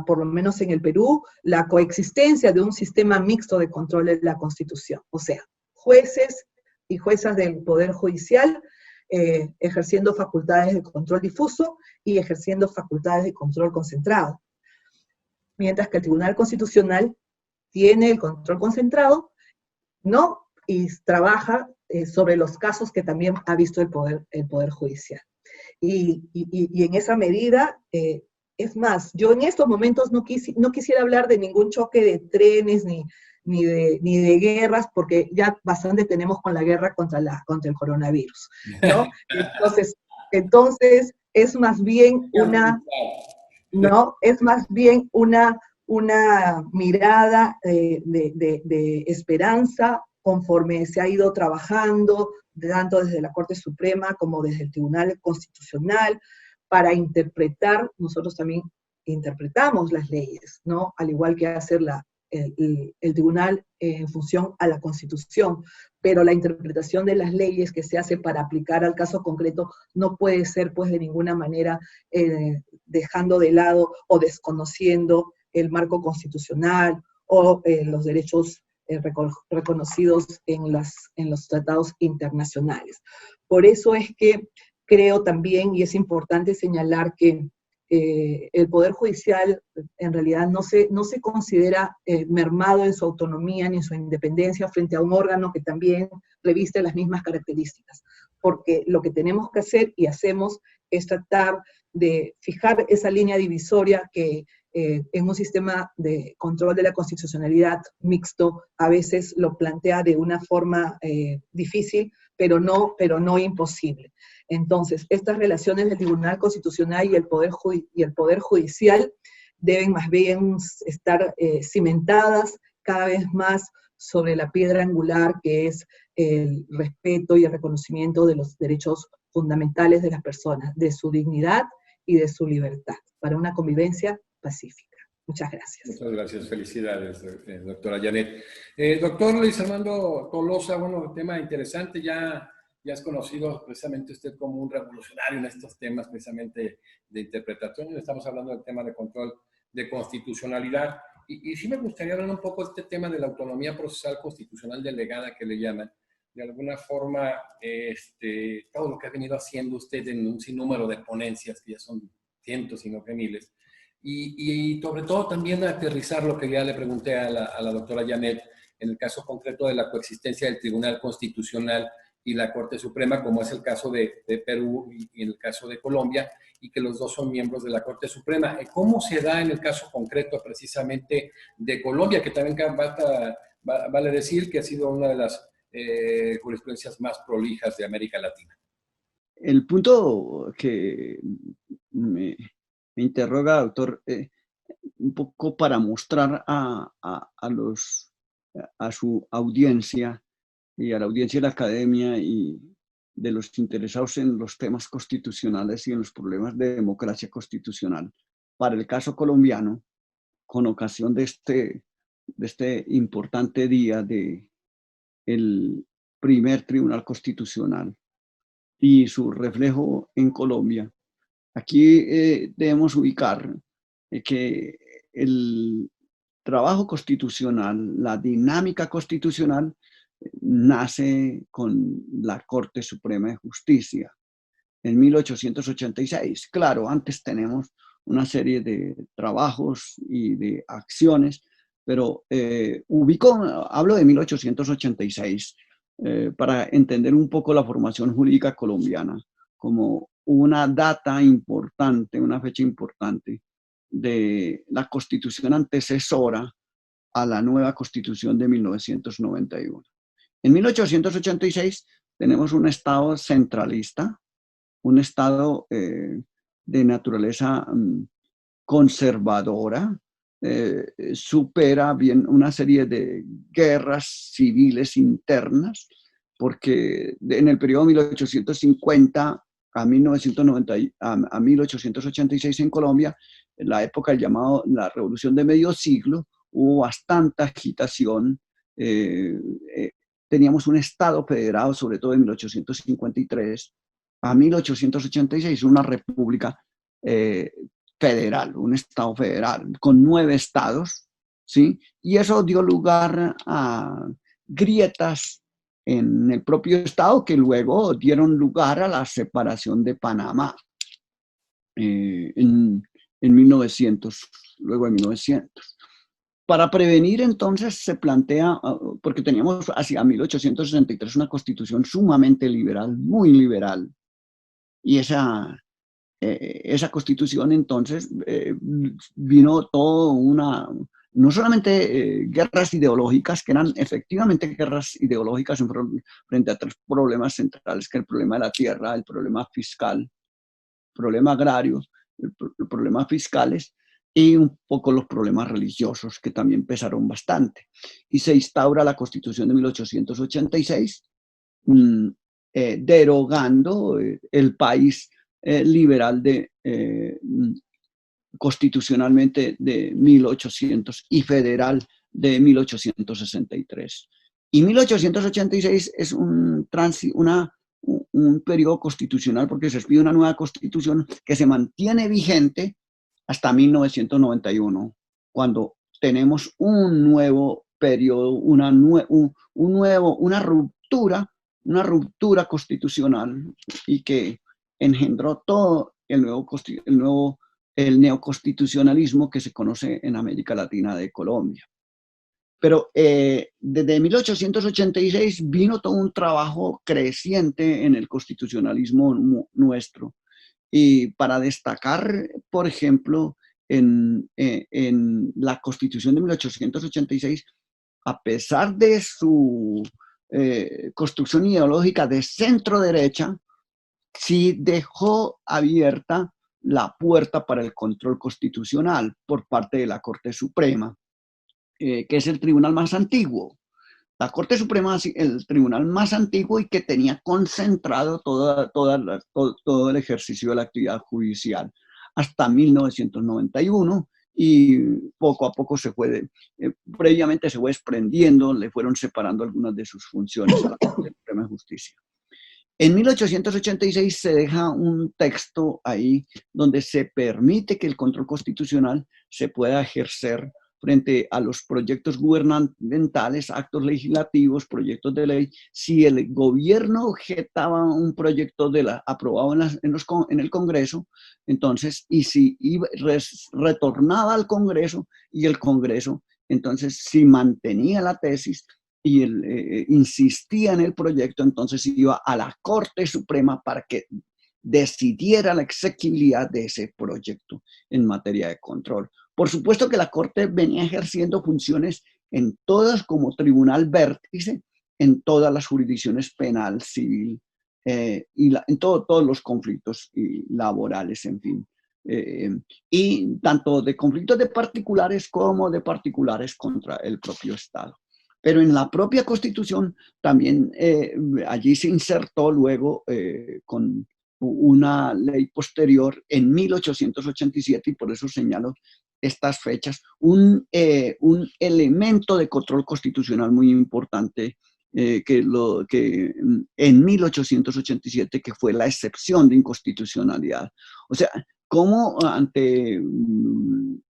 por lo menos en el Perú, la coexistencia de un sistema mixto de control de la Constitución. O sea, jueces y juezas del Poder Judicial ejerciendo facultades de control difuso y ejerciendo facultades de control concentrado. Mientras que el Tribunal Constitucional tiene el control concentrado, ¿no? Y trabaja sobre los casos que también ha visto el Poder Judicial. Y en esa medida, es más, yo en estos momentos no quisiera hablar de ningún choque de trenes ni de guerras, porque ya bastante tenemos con la guerra contra el coronavirus, ¿no? Entonces es más bien una mirada de esperanza, conforme se ha ido trabajando, tanto desde la Corte Suprema como desde el Tribunal Constitucional, para interpretar. Nosotros también interpretamos las leyes, ¿no? Al igual que hacer el tribunal en función a la Constitución, pero la interpretación de las leyes que se hace para aplicar al caso concreto no puede ser, pues, de ninguna manera dejando de lado o desconociendo el marco constitucional o los derechos reconocidos en los tratados internacionales. Por eso es que creo también, y es importante señalar, que el Poder Judicial en realidad no se considera mermado en su autonomía ni en su independencia frente a un órgano que también reviste las mismas características, porque lo que tenemos que hacer y hacemos es tratar de fijar esa línea divisoria que en un sistema de control de la constitucionalidad mixto a veces lo plantea de una forma difícil, pero no imposible. Entonces, estas relaciones del Tribunal Constitucional y el Poder Judicial deben más bien estar cimentadas cada vez más sobre la piedra angular, que es el respeto y el reconocimiento de los derechos fundamentales de las personas, de su dignidad y de su libertad, para una convivencia pacífica. Muchas gracias. Muchas gracias, felicidades, doctora Janet. Doctor Luis Armando Tolosa, bueno, tema interesante, ya es conocido precisamente usted como un revolucionario en estos temas precisamente de interpretación. Estamos hablando del tema de control de constitucionalidad. Y sí me gustaría hablar un poco de este tema de la autonomía procesal constitucional delegada que le llaman. De alguna forma, todo lo que ha venido haciendo usted en un sinnúmero de ponencias, que ya son cientos, sino que miles. Y sobre todo también aterrizar lo que ya le pregunté a la doctora Janet, en el caso concreto de la coexistencia del Tribunal Constitucional y la Corte Suprema, como es el caso de Perú y en el caso de Colombia, y que los dos son miembros de la Corte Suprema. ¿Cómo se da en el caso concreto precisamente de Colombia, que también vale decir que ha sido una de las jurisprudencias más prolijas de América Latina? El punto que me interroga, doctor, un poco para mostrar a su audiencia y a la audiencia de la academia y de los interesados en los temas constitucionales y en los problemas de democracia constitucional. Para el caso colombiano, con ocasión de este importante día del primer Tribunal Constitucional y su reflejo en Colombia, aquí debemos ubicar que el trabajo constitucional, la dinámica constitucional, nace con la Corte Suprema de Justicia en 1886. Claro, antes tenemos una serie de trabajos y de acciones, pero hablo de 1886 para entender un poco la formación jurídica colombiana como una data importante, una fecha importante de la constitución antecesora a la nueva constitución de 1991. En 1886 tenemos un Estado centralista, un Estado de naturaleza conservadora, supera bien una serie de guerras civiles internas, porque en el periodo 1850 a 1990, a 1886 en Colombia, en la época llamada la Revolución de Medio Siglo, hubo bastante agitación. Teníamos un Estado federado, sobre todo en 1853 a 1886, una república federal, un Estado federal, con 9 estados, ¿sí? Y eso dio lugar a grietas en el propio Estado que luego dieron lugar a la separación de Panamá en 1900, luego de 1900. Para prevenir, entonces, se plantea, porque teníamos hacia 1863 una constitución sumamente liberal, muy liberal, y esa constitución entonces vino todo no solamente guerras ideológicas, que eran efectivamente guerras ideológicas frente a 3 problemas centrales, que el problema de la tierra, el problema fiscal, el problema agrario, los problemas fiscales, y un poco los problemas religiosos, que también pesaron bastante. Y se instaura la Constitución de 1886, derogando el país liberal constitucionalmente de 1800 y federal de 1863. Y 1886 es un periodo constitucional, porque se expide una nueva constitución que se mantiene vigente hasta 1991, cuando tenemos un nuevo periodo, una ruptura constitucional, y que engendró todo el neoconstitucionalismo que se conoce en América Latina de Colombia. Pero desde 1886 vino todo un trabajo creciente en el constitucionalismo nuestro. Y para destacar, por ejemplo, en la Constitución de 1886, a pesar de su construcción ideológica de centro derecha, sí dejó abierta la puerta para el control constitucional por parte de la Corte Suprema, que es el tribunal más antiguo. La Corte Suprema es el tribunal más antiguo y que tenía concentrado todo el ejercicio de la actividad judicial hasta 1991, y poco a poco previamente se fue desprendiendo, le fueron separando algunas de sus funciones a la Corte Suprema de Justicia. En 1886 se deja un texto ahí donde se permite que el control constitucional se pueda ejercer frente a los proyectos gubernamentales, actos legislativos, proyectos de ley. Si el gobierno objetaba un proyecto aprobado en el Congreso, entonces, y si retornaba al Congreso, y el Congreso, entonces, si mantenía la tesis y insistía en el proyecto, entonces iba a la Corte Suprema para que decidiera la exequibilidad de ese proyecto en materia de control. Por supuesto que la Corte venía ejerciendo funciones en todas, como tribunal vértice, en todas las jurisdicciones penal, civil, y en todos los conflictos laborales, en fin. Y tanto de conflictos de particulares como de particulares contra el propio Estado. Pero en la propia Constitución también allí se insertó luego con una ley posterior en 1887, y por eso señalo estas fechas, un elemento de control constitucional muy importante que en 1887, que fue la excepción de inconstitucionalidad. O sea, cómo ante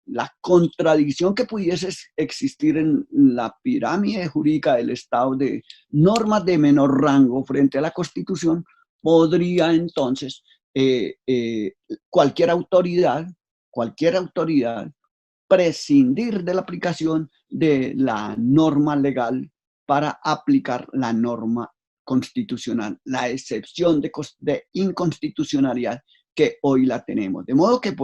la contradicción que pudiese existir en la pirámide jurídica del Estado de normas de menor rango frente a la Constitución, podría entonces cualquier autoridad prescindir de la aplicación de la norma legal para aplicar la norma constitucional, la excepción de inconstitucionalidad que hoy la tenemos. De modo que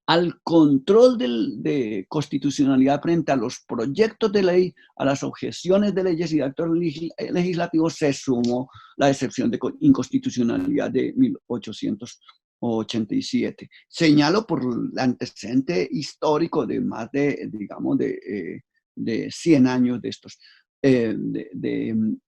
al control de constitucionalidad frente a los proyectos de ley, a las objeciones de leyes y de actos legislativos, se sumó la excepción de inconstitucionalidad de o 87. Señalo por el antecedente histórico de más de, digamos, de 100 años de estos, de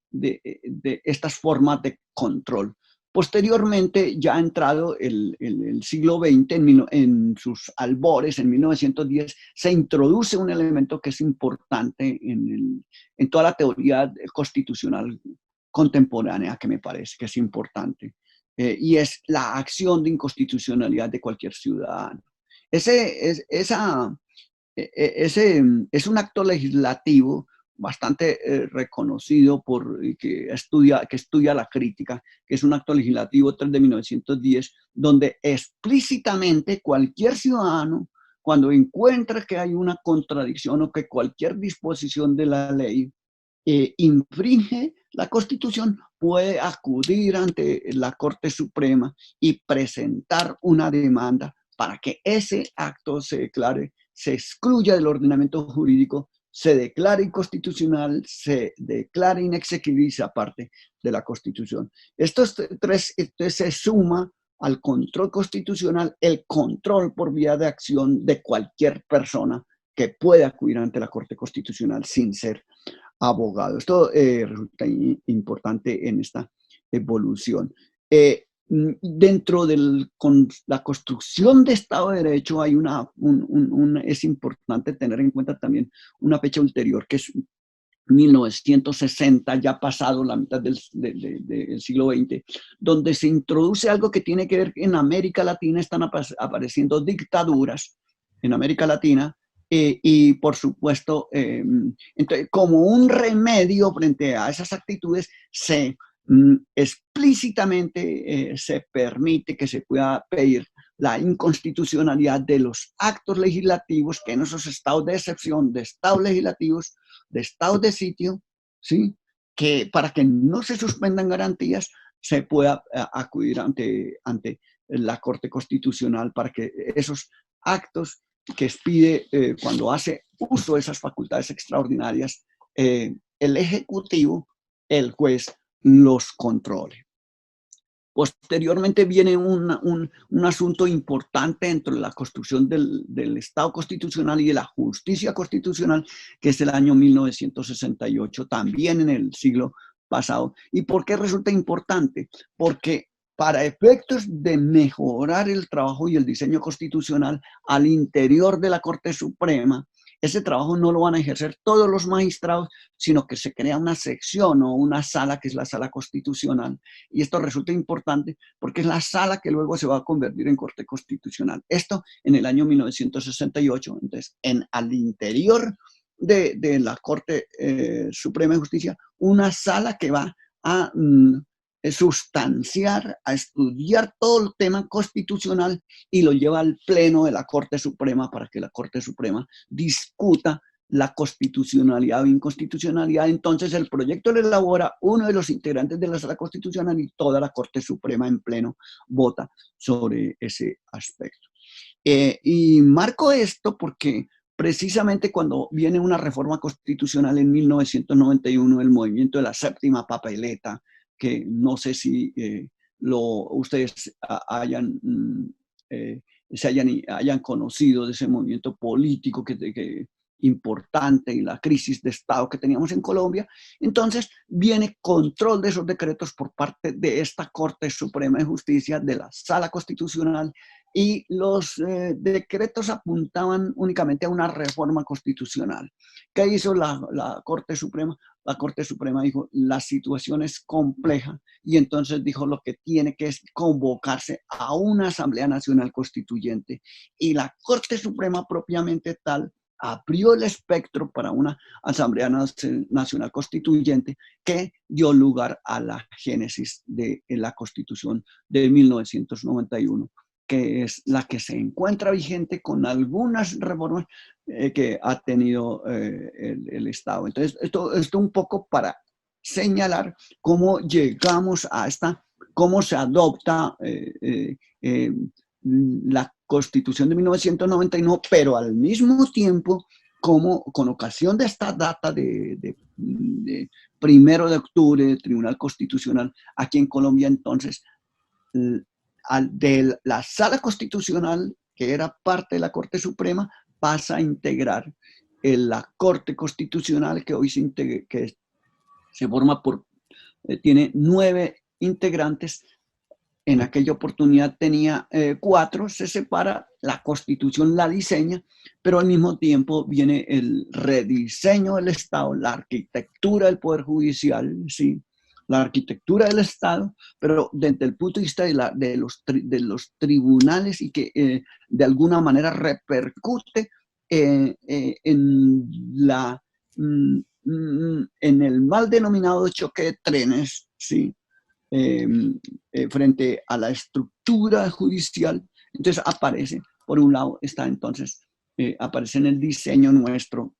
estas formas de control. Posteriormente, ya ha entrado el siglo XX, en sus albores, en 1910, se introduce un elemento que es importante en toda la teoría constitucional contemporánea, que me parece que es importante, y es la acción de inconstitucionalidad de cualquier ciudadano. Ese es un acto legislativo bastante reconocido que estudia la crítica, que es un acto legislativo 3 de 1910, donde explícitamente cualquier ciudadano, cuando encuentra que hay una contradicción o que cualquier disposición de la ley infringe la Constitución, puede acudir ante la Corte Suprema y presentar una demanda para que ese acto se declare, se excluya del ordenamiento jurídico, se declare inconstitucional, se declare inexequible y se aparte de la Constitución. Estos tres se suma al control constitucional el control por vía de acción de cualquier persona que pueda acudir ante la Corte Constitucional sin ser abogado. Esto resulta importante en esta evolución. Dentro de la construcción de Estado de Derecho hay es importante tener en cuenta también una fecha ulterior, que es 1960, ya pasado la mitad del siglo XX, donde se introduce algo que tiene que ver en América Latina, están apareciendo dictaduras en América Latina, y por supuesto, entonces, como un remedio frente a esas actitudes, explícitamente se permite que se pueda pedir la inconstitucionalidad de los actos legislativos que en esos estados de excepción, de estados legislativos, de estados de sitio, ¿sí? Que para que no se suspendan garantías, se pueda acudir ante la Corte Constitucional para que esos actos que expide cuando hace uso de esas facultades extraordinarias, el Ejecutivo, el juez, los controle. Posteriormente viene un asunto importante dentro de la construcción del Estado constitucional y de la justicia constitucional, que es el año 1968, también en el siglo pasado. ¿Y por qué resulta importante? Porque para efectos de mejorar el trabajo y el diseño constitucional al interior de la Corte Suprema, ese trabajo no lo van a ejercer todos los magistrados, sino que se crea una sección o una sala que es la sala constitucional. Y esto resulta importante porque es la sala que luego se va a convertir en Corte Constitucional. Esto en el año 1968. Entonces, al interior de la Corte Suprema de Justicia, una sala que va a sustanciar, a estudiar todo el tema constitucional y lo lleva al pleno de la Corte Suprema para que la Corte Suprema discuta la constitucionalidad o inconstitucionalidad. Entonces el proyecto lo elabora uno de los integrantes de la Sala Constitucional y toda la Corte Suprema en pleno vota sobre ese aspecto. Y marco esto porque precisamente cuando viene una reforma constitucional en 1991, el movimiento de la séptima papeleta, que no sé si ustedes hayan conocido de ese movimiento político que importante y la crisis de Estado que teníamos en Colombia. Entonces viene control de esos decretos por parte de esta Corte Suprema de Justicia, de la Sala Constitucional, y los decretos apuntaban únicamente a una reforma constitucional. ¿Qué hizo la Corte Suprema? La Corte Suprema dijo, la situación es compleja, y entonces dijo lo que tiene que es convocarse a una Asamblea Nacional Constituyente, y la Corte Suprema propiamente tal abrió el espectro para una Asamblea Nacional Constituyente que dio lugar a la génesis de la Constitución de 1991, que es la que se encuentra vigente con algunas reformas que ha tenido el Estado. Entonces, esto un poco para señalar cómo llegamos a cómo se adopta la Constitución de 1991, pero al mismo tiempo, como con ocasión de esta data de 1 de octubre del Tribunal Constitucional, aquí en Colombia entonces de la Sala Constitucional, que era parte de la Corte Suprema, pasa a integrar la Corte Constitucional, que hoy que se forma tiene 9 integrantes. En aquella oportunidad tenía 4, se separa, la Constitución la diseña, pero al mismo tiempo viene el rediseño del Estado, la arquitectura del Poder Judicial, ¿sí? La arquitectura del Estado, pero desde el punto de vista de los tribunales, y que de alguna manera repercute en el mal denominado choque de trenes, ¿sí? Frente a la estructura judicial. Entonces aparece, por un lado está entonces, aparece en el diseño nuestro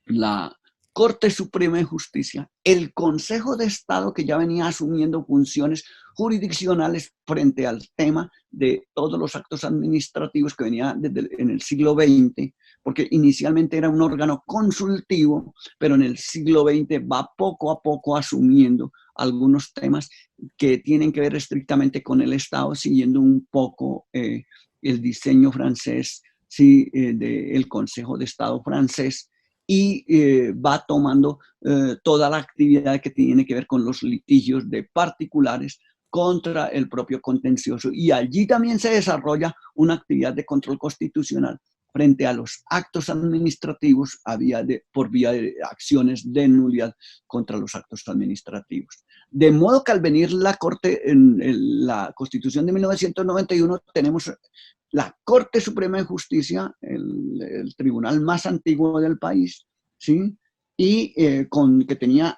la Corte Suprema de Justicia, el Consejo de Estado, que ya venía asumiendo funciones jurisdiccionales frente al tema de todos los actos administrativos que venía en el siglo XX, porque inicialmente era un órgano consultivo, pero en el siglo XX va poco a poco asumiendo algunos temas que tienen que ver estrictamente con el Estado, siguiendo un poco el diseño francés, sí, del Consejo de Estado francés, y va tomando toda la actividad que tiene que ver con los litigios de particulares contra el propio contencioso. Y allí también se desarrolla una actividad de control constitucional frente a los actos administrativos por vía de acciones de nulidad contra los actos administrativos. De modo que al venir la Corte, en la Constitución de 1991, tenemos la Corte Suprema de Justicia, el tribunal más antiguo del país, ¿sí? Y que tenía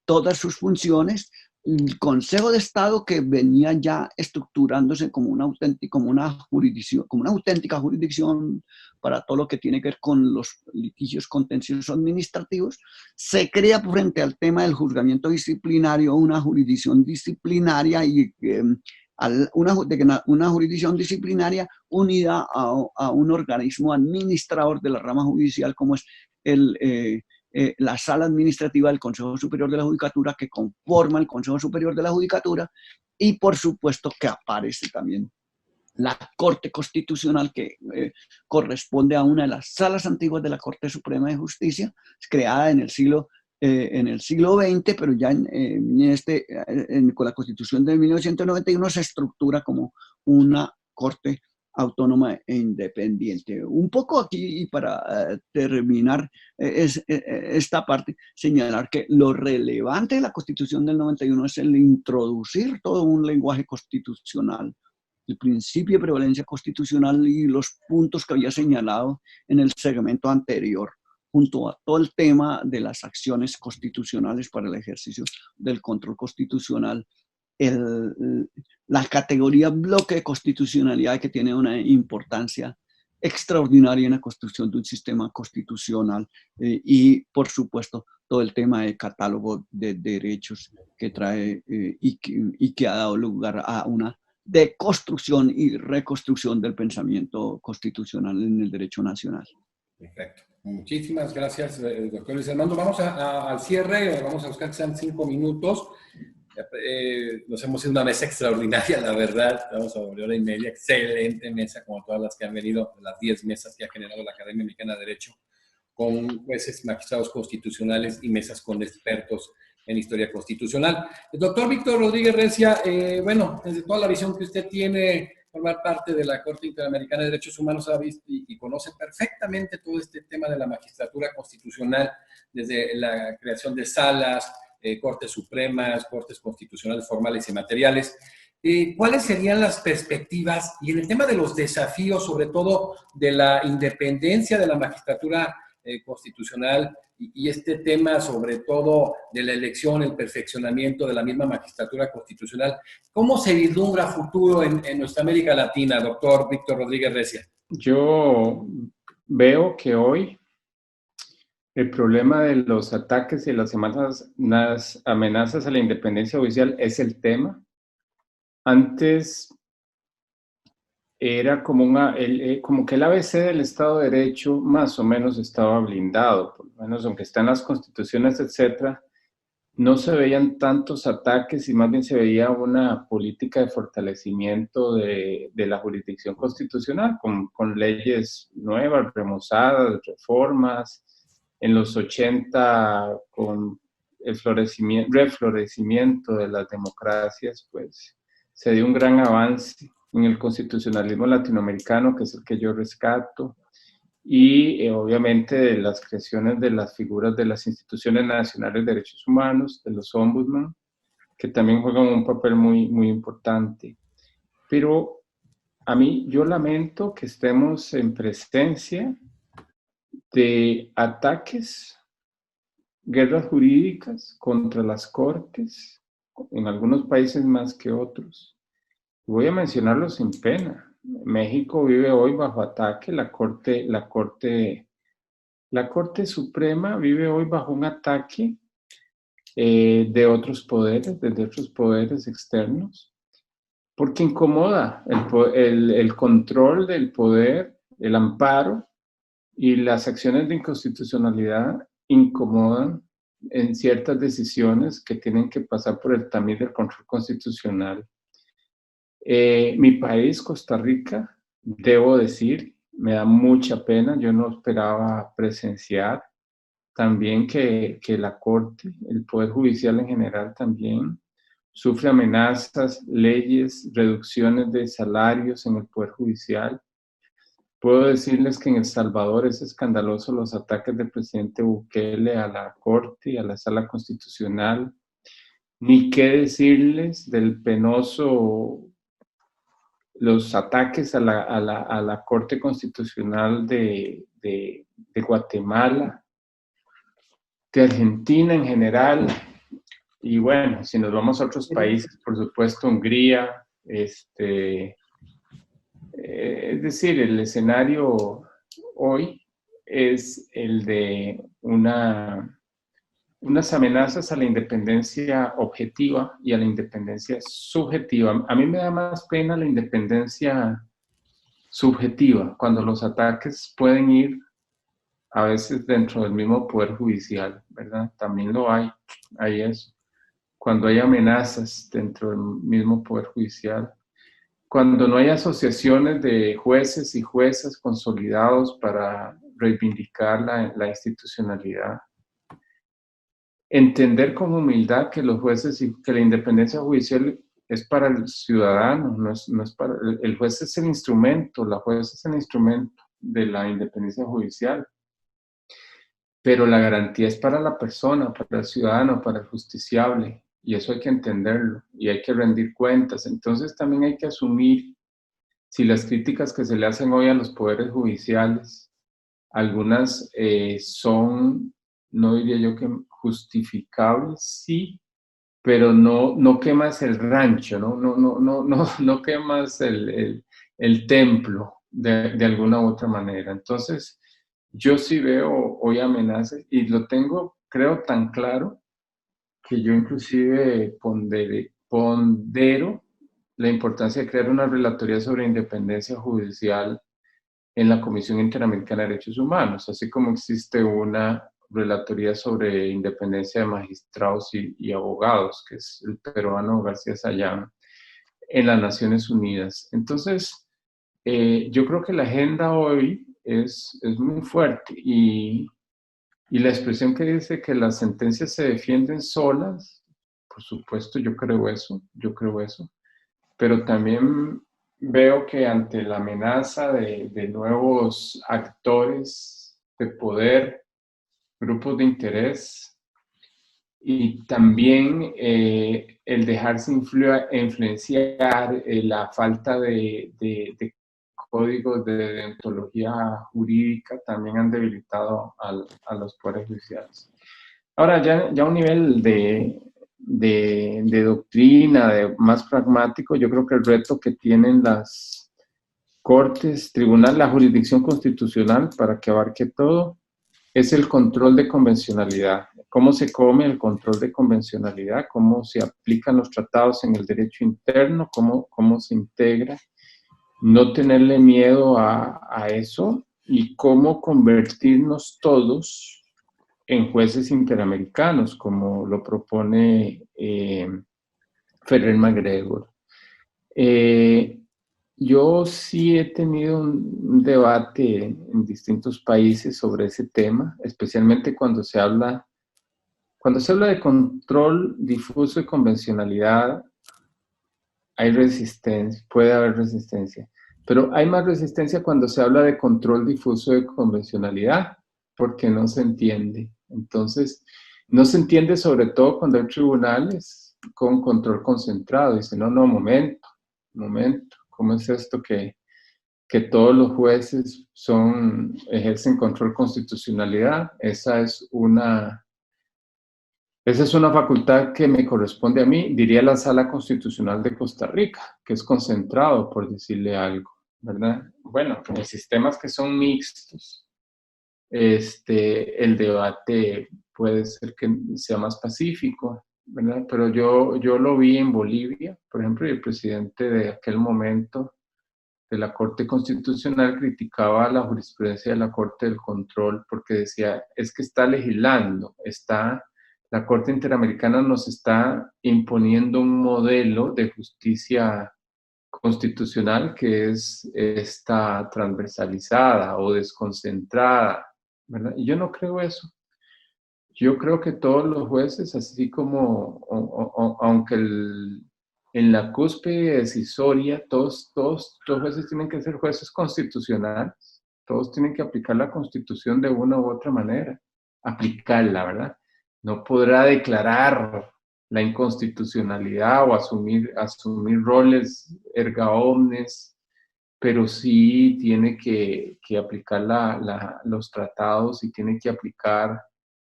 todas sus funciones, el Consejo de Estado, que venía ya estructurándose como una auténtica jurisdicción para todo lo que tiene que ver con los litigios contenciosos administrativos, se crea frente al tema del juzgamiento disciplinario una jurisdicción disciplinaria y una jurisdicción disciplinaria unida a un organismo administrador de la rama judicial, como es la sala administrativa del Consejo Superior de la Judicatura, que conforma el Consejo Superior de la Judicatura, y por supuesto que aparece también la Corte Constitucional, que corresponde a una de las salas antiguas de la Corte Suprema de Justicia, creada en el siglo XX, pero ya con la Constitución de 1991 se estructura como una Corte autónoma e independiente. Un poco aquí, y para terminar esta parte, señalar que lo relevante de la Constitución del 91 es el introducir todo un lenguaje constitucional, el principio de prevalencia constitucional y los puntos que había señalado en el segmento anterior, junto a todo el tema de las acciones constitucionales para el ejercicio del control constitucional, la categoría bloque de constitucionalidad, que tiene una importancia extraordinaria en la construcción de un sistema constitucional, y por supuesto todo el tema de catálogo de derechos que trae y que ha dado lugar a una deconstrucción y reconstrucción del pensamiento constitucional en el derecho nacional. Perfecto. Muchísimas gracias, doctor Luis Armando. Vamos al cierre, vamos a buscar que sean 5 minutos. Nos hemos ido una mesa extraordinaria, la verdad. Vamos a volver hora y media. Excelente mesa, como todas las que han venido, las 10 mesas que ha generado la Academia Mexicana de Derecho, con jueces, magistrados constitucionales y mesas con expertos en historia constitucional. El doctor Víctor Rodríguez Recia, bueno, desde toda la visión que usted tiene, formar parte de la Corte Interamericana de Derechos Humanos, ha visto y conoce perfectamente todo este tema de la magistratura constitucional, desde la creación de salas, cortes supremas, cortes constitucionales formales y materiales. ¿Cuáles serían las perspectivas y en el tema de los desafíos, sobre todo de la independencia de la magistratura constitucional y este tema sobre todo de la elección, el perfeccionamiento de la misma magistratura constitucional? ¿Cómo se vislumbra futuro en nuestra América Latina, doctor Víctor Rodríguez Recia? Yo veo que hoy el problema de los ataques y las amenazas a la independencia judicial es el tema. Antes era como que el ABC del Estado de Derecho más o menos estaba blindado, por lo menos aunque están las constituciones, etcétera. no se veían tantos ataques y más bien se veía una política de fortalecimiento de la jurisdicción constitucional con leyes nuevas, remozadas, reformas. En los 80, con el reflorecimiento de las democracias, pues se dio un gran avance en el constitucionalismo latinoamericano, que es el que yo rescato, y obviamente de las creaciones de las figuras de las instituciones nacionales de derechos humanos, de los ombudsman, que también juegan un papel muy, muy importante. Pero yo lamento que estemos en presencia de ataques, guerras jurídicas contra las cortes, en algunos países más que otros. Voy a mencionarlo sin pena. México vive hoy bajo ataque, la Corte Suprema vive hoy bajo un ataque de otros poderes externos, porque incomoda el control del poder, el amparo y las acciones de inconstitucionalidad incomodan en ciertas decisiones que tienen que pasar por el tamiz del control constitucional. Mi país, Costa Rica, debo decir, me da mucha pena, yo no esperaba presenciar también que la Corte, el Poder Judicial en general también, sufre amenazas, leyes, reducciones de salarios en el Poder Judicial. Puedo decirles que en El Salvador es escandaloso los ataques del presidente Bukele a la Corte y a la Sala Constitucional. Ni qué decirles del penoso, los ataques a la Corte Constitucional de Guatemala, de Argentina en general, y bueno, si nos vamos a otros países, por supuesto, Hungría, es decir, el escenario hoy es el de unas amenazas a la independencia objetiva y a la independencia subjetiva. A mí me da más pena la independencia subjetiva, cuando los ataques pueden ir a veces dentro del mismo Poder Judicial, ¿verdad? También lo hay eso. Cuando hay amenazas dentro del mismo Poder Judicial, cuando no hay asociaciones de jueces y juezas consolidados para reivindicar la institucionalidad. Entender con humildad que los jueces y que la independencia judicial es para el ciudadano, no es para el juez, es el instrumento, la jueza es el instrumento de la independencia judicial. Pero la garantía es para la persona, para el ciudadano, para el justiciable, y eso hay que entenderlo, y hay que rendir cuentas. Entonces también hay que asumir si las críticas que se le hacen hoy a los poderes judiciales, algunas son, no diría yo que justificables, sí, pero no quemas el rancho, no quemas el templo de alguna u otra manera. Entonces, yo sí veo hoy amenazas y lo tengo, creo, tan claro que yo inclusive pondero la importancia de crear una relatoría sobre independencia judicial en la Comisión Interamericana de Derechos Humanos, así como existe una relatoría sobre independencia de magistrados y abogados, que es el peruano García Sayán, en las Naciones Unidas. Entonces, yo creo que la agenda hoy es muy fuerte y la expresión que dice que las sentencias se defienden solas, por supuesto yo creo eso, pero también veo que ante la amenaza de nuevos actores de poder, grupos de interés, y también el dejarse influenciar, la falta de códigos de deontología jurídica también han debilitado a los poderes judiciales. Ahora, ya a un nivel de doctrina, de más pragmático, yo creo que el reto que tienen las cortes, tribunal, la jurisdicción constitucional, para que abarque todo, es el control de convencionalidad. ¿Cómo se come el control de convencionalidad? ¿Cómo se aplican los tratados en el derecho interno? ¿Cómo se integra? No tenerle miedo a eso y cómo convertirnos todos en jueces interamericanos, como lo propone Ferrer McGregor. Yo sí he tenido un debate en distintos países sobre ese tema, especialmente cuando se habla de control difuso y convencionalidad. Hay resistencia, puede haber resistencia, pero hay más resistencia cuando se habla de control difuso de convencionalidad, porque no se entiende. Entonces, no se entiende sobre todo cuando hay tribunales con control concentrado. Dicen, no, momento, ¿cómo es esto que todos los jueces ejercen control constitucionalidad? Esa es una facultad que me corresponde a mí, diría la Sala Constitucional de Costa Rica, que es concentrado, por decirle algo, ¿verdad? Bueno, en sistemas que son mixtos, el debate puede ser que sea más pacífico, ¿verdad? Pero yo lo vi en Bolivia, por ejemplo, y el presidente de aquel momento de la Corte Constitucional criticaba la jurisprudencia de la Corte del Control porque decía, es que está legislando, la Corte Interamericana nos está imponiendo un modelo de justicia constitucional que está transversalizada o desconcentrada, ¿verdad? Y yo no creo eso. Yo creo que todos los jueces, así como, aunque en la cúspide decisoria, todos los jueces tienen que ser jueces constitucionales, todos tienen que aplicar la Constitución de una u otra manera, aplicarla, ¿verdad? No podrá declarar la inconstitucionalidad o asumir roles erga omnes, pero sí tiene que aplicar los tratados y tiene que aplicar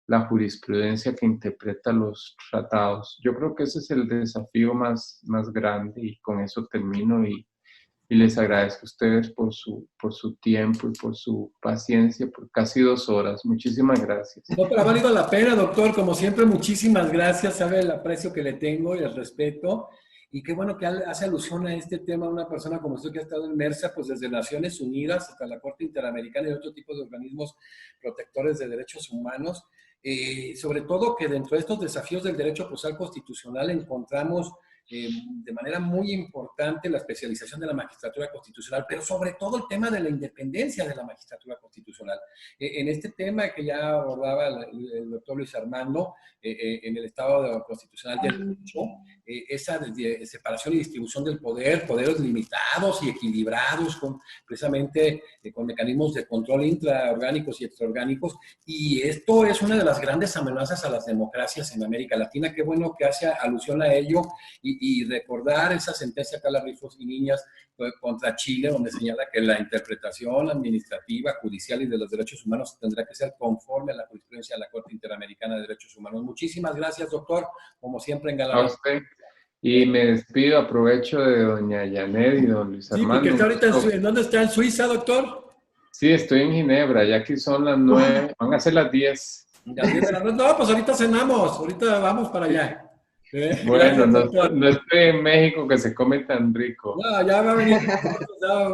la jurisprudencia que interpreta los tratados. Yo creo que ese es el desafío más grande, y con eso termino, y les agradezco a ustedes por su tiempo y por su paciencia por casi 2 horas. Muchísimas gracias. No, pero ha valido la pena, doctor. Como siempre, muchísimas gracias. Sabe el aprecio que le tengo y el respeto. Y qué bueno que hace alusión a este tema una persona como usted que ha estado inmersa pues desde Naciones Unidas hasta la Corte Interamericana y otro tipo de organismos protectores de derechos humanos. Sobre todo que dentro de estos desafíos del derecho procesal constitucional encontramos de manera muy importante la especialización de la magistratura constitucional, pero sobre todo el tema de la independencia de la magistratura constitucional. En este tema que ya abordaba el doctor Luis Armando, en el Estado Constitucional del Derecho, esa separación y distribución del poder, poderes limitados y equilibrados, precisamente con mecanismos de control intraorgánicos y extraorgánicos, y esto es una de las grandes amenazas a las democracias en América Latina. Qué bueno que hace alusión a ello, y recordar esa sentencia Carla Rifos y Niñas contra Chile, donde señala que la interpretación administrativa, judicial y de los derechos humanos tendrá que ser conforme a la jurisprudencia de la Corte Interamericana de Derechos Humanos. Muchísimas gracias, doctor. Como siempre, en Galán. Y me despido, aprovecho de doña Janet y don Luis Armando. Sí, porque está ahorita ¿dónde está? ¿En Suiza, doctor? Sí, estoy en Ginebra, ya aquí son las 9, van a ser las 10. No, pues ahorita cenamos, ahorita vamos para allá. Bueno, no estoy en México que se come tan rico. No, ya va a venir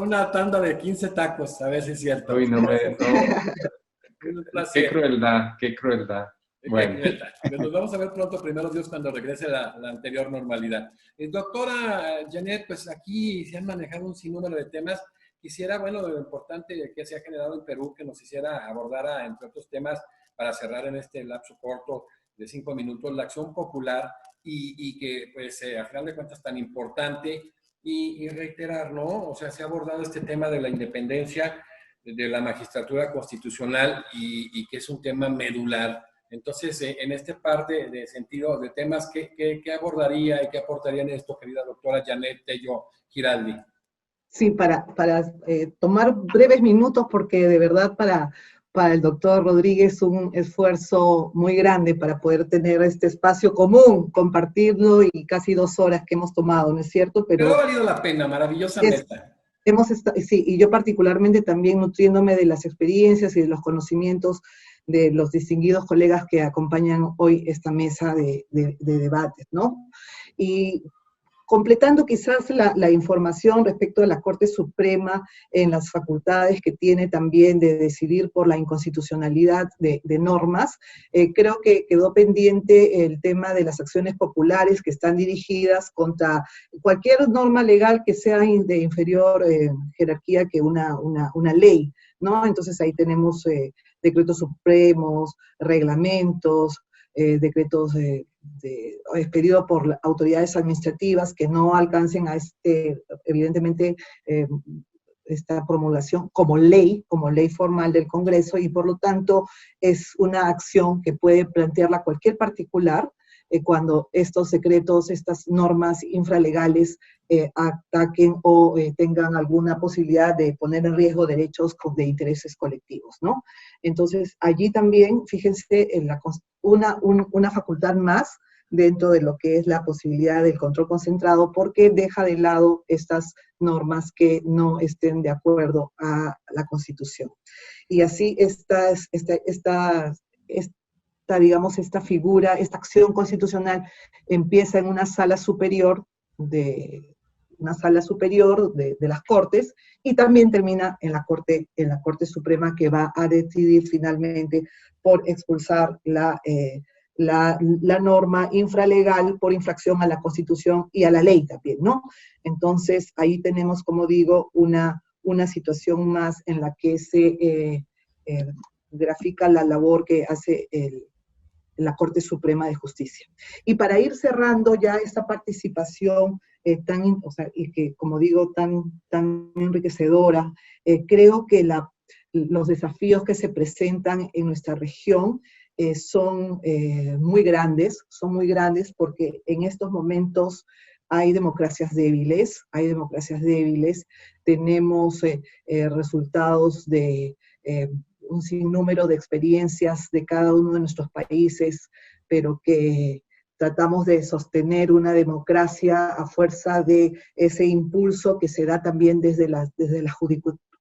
una tanda de 15 tacos, a ver si es cierto. Uy, no. Qué crueldad. Bueno. Nos vamos a ver pronto, primero Dios, cuando regrese la anterior normalidad. Doctora Janet, pues aquí se han manejado un sinnúmero de temas. Quisiera, bueno, lo importante que se ha generado en Perú, que nos hiciera abordar, entre otros temas, para cerrar en este lapso corto de 5 minutos, la acción popular, y que, pues, a final de cuentas, tan importante, y reiterar, ¿no? O sea, se ha abordado este tema de la independencia de la magistratura constitucional, y que es un tema medular. Entonces, en esta parte de sentido de temas, ¿qué abordaría y qué aportaría en esto, querida doctora Janet Tello Giraldi? Sí, para tomar breves minutos, porque de verdad para el doctor Rodríguez un esfuerzo muy grande para poder tener este espacio común, compartirlo, y casi 2 horas que hemos tomado, ¿no es cierto? Pero ha valido la pena, maravillosa meta. Sí, y yo particularmente también nutriéndome de las experiencias y de los conocimientos de los distinguidos colegas que acompañan hoy esta mesa de debates, ¿no? Y Completando quizás la información respecto a la Corte Suprema en las facultades que tiene también de decidir por la inconstitucionalidad de normas, creo que quedó pendiente el tema de las acciones populares que están dirigidas contra cualquier norma legal que sea de inferior jerarquía que una ley, ¿no? Entonces ahí tenemos decretos supremos, reglamentos, decretos expedidos por autoridades administrativas que no alcancen a evidentemente, esta promulgación como ley formal del Congreso, y por lo tanto es una acción que puede plantearla cualquier particular cuando estos decretos, estas normas infralegales ataquen o tengan alguna posibilidad de poner en riesgo derechos de intereses colectivos, ¿no? Entonces, allí también, fíjense, una facultad más dentro de lo que es la posibilidad del control concentrado, porque deja de lado estas normas que no estén de acuerdo a la Constitución. Y así digamos, esta figura, esta acción constitucional empieza en una sala superior de las Cortes, y también termina en la Corte Suprema, que va a decidir finalmente por expulsar la norma infralegal por infracción a la Constitución y a la ley también, ¿no? Entonces, ahí tenemos, como digo, una situación más en la que se grafica la labor que hace la Corte Suprema de Justicia. Y para ir cerrando ya esta participación y que, como digo, tan enriquecedora, creo que los desafíos que se presentan en nuestra región son muy grandes porque en estos momentos hay democracias débiles, tenemos resultados de un sinnúmero de experiencias de cada uno de nuestros países, pero que tratamos de sostener una democracia a fuerza de ese impulso que se da también desde la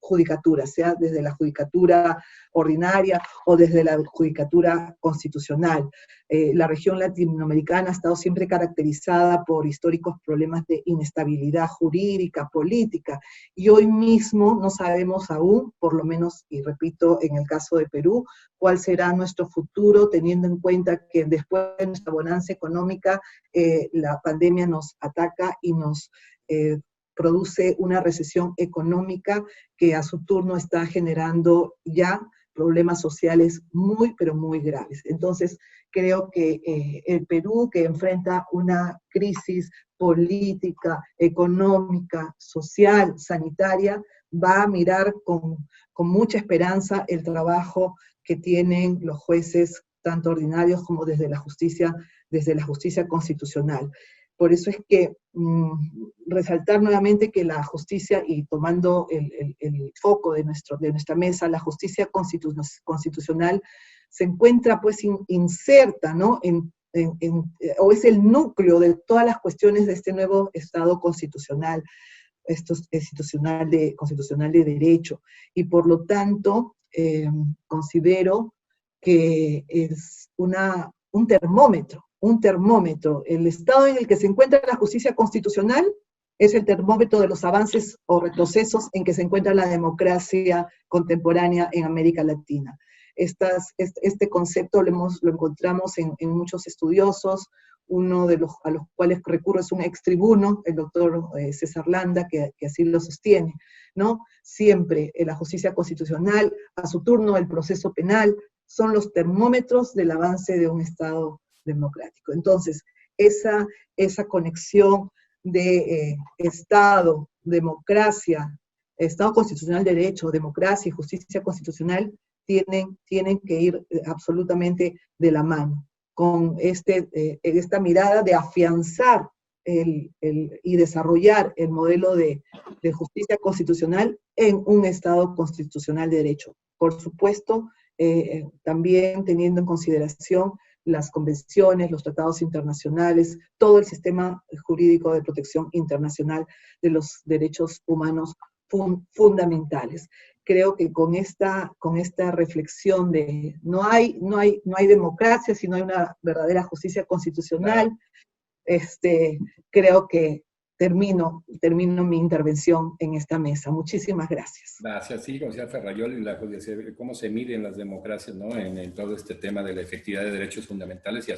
judicatura, sea desde la judicatura ordinaria o desde la judicatura constitucional. La región latinoamericana ha estado siempre caracterizada por históricos problemas de inestabilidad jurídica, política, y hoy mismo no sabemos aún, por lo menos, y repito, en el caso de Perú, cuál será nuestro futuro, teniendo en cuenta que después de nuestra bonanza económica, la pandemia nos ataca y nos produce una recesión económica que a su turno está generando ya problemas sociales muy, pero muy graves. Entonces, creo que el Perú, que enfrenta una crisis política, económica, social, sanitaria, va a mirar con mucha esperanza el trabajo que tienen los jueces, tanto ordinarios como desde la justicia constitucional. Por eso es que resaltar nuevamente que la justicia, y tomando el foco de nuestra mesa, la justicia constitucional se encuentra pues inserta, ¿no? O es el núcleo de todas las cuestiones de este nuevo Estado constitucional, constitucional de derecho. Y por lo tanto, considero que es un termómetro. El estado en el que se encuentra la justicia constitucional es el termómetro de los avances o retrocesos en que se encuentra la democracia contemporánea en América Latina. Este concepto lo encontramos en muchos estudiosos. Uno a los cuales recurro es un extribuno, el doctor César Landa, que así lo sostiene, ¿no? Siempre la justicia constitucional, a su turno el proceso penal, son los termómetros del avance de un Estado democrático. Entonces, esa conexión de Estado, democracia, Estado constitucional de derecho, democracia y justicia constitucional tienen que ir absolutamente de la mano, con esta mirada de afianzar y desarrollar el modelo de justicia constitucional en un Estado constitucional de derecho. Por supuesto, también teniendo en consideración las convenciones, los tratados internacionales, todo el sistema jurídico de protección internacional de los derechos humanos fundamentales. Creo que con esta reflexión de no hay democracia si no hay una verdadera justicia constitucional, creo que termino mi intervención en esta mesa. Muchísimas gracias. Gracias, sí, como decía Ferrayol, y cómo se miden las democracias, ¿no? En todo este tema de la efectividad de derechos fundamentales y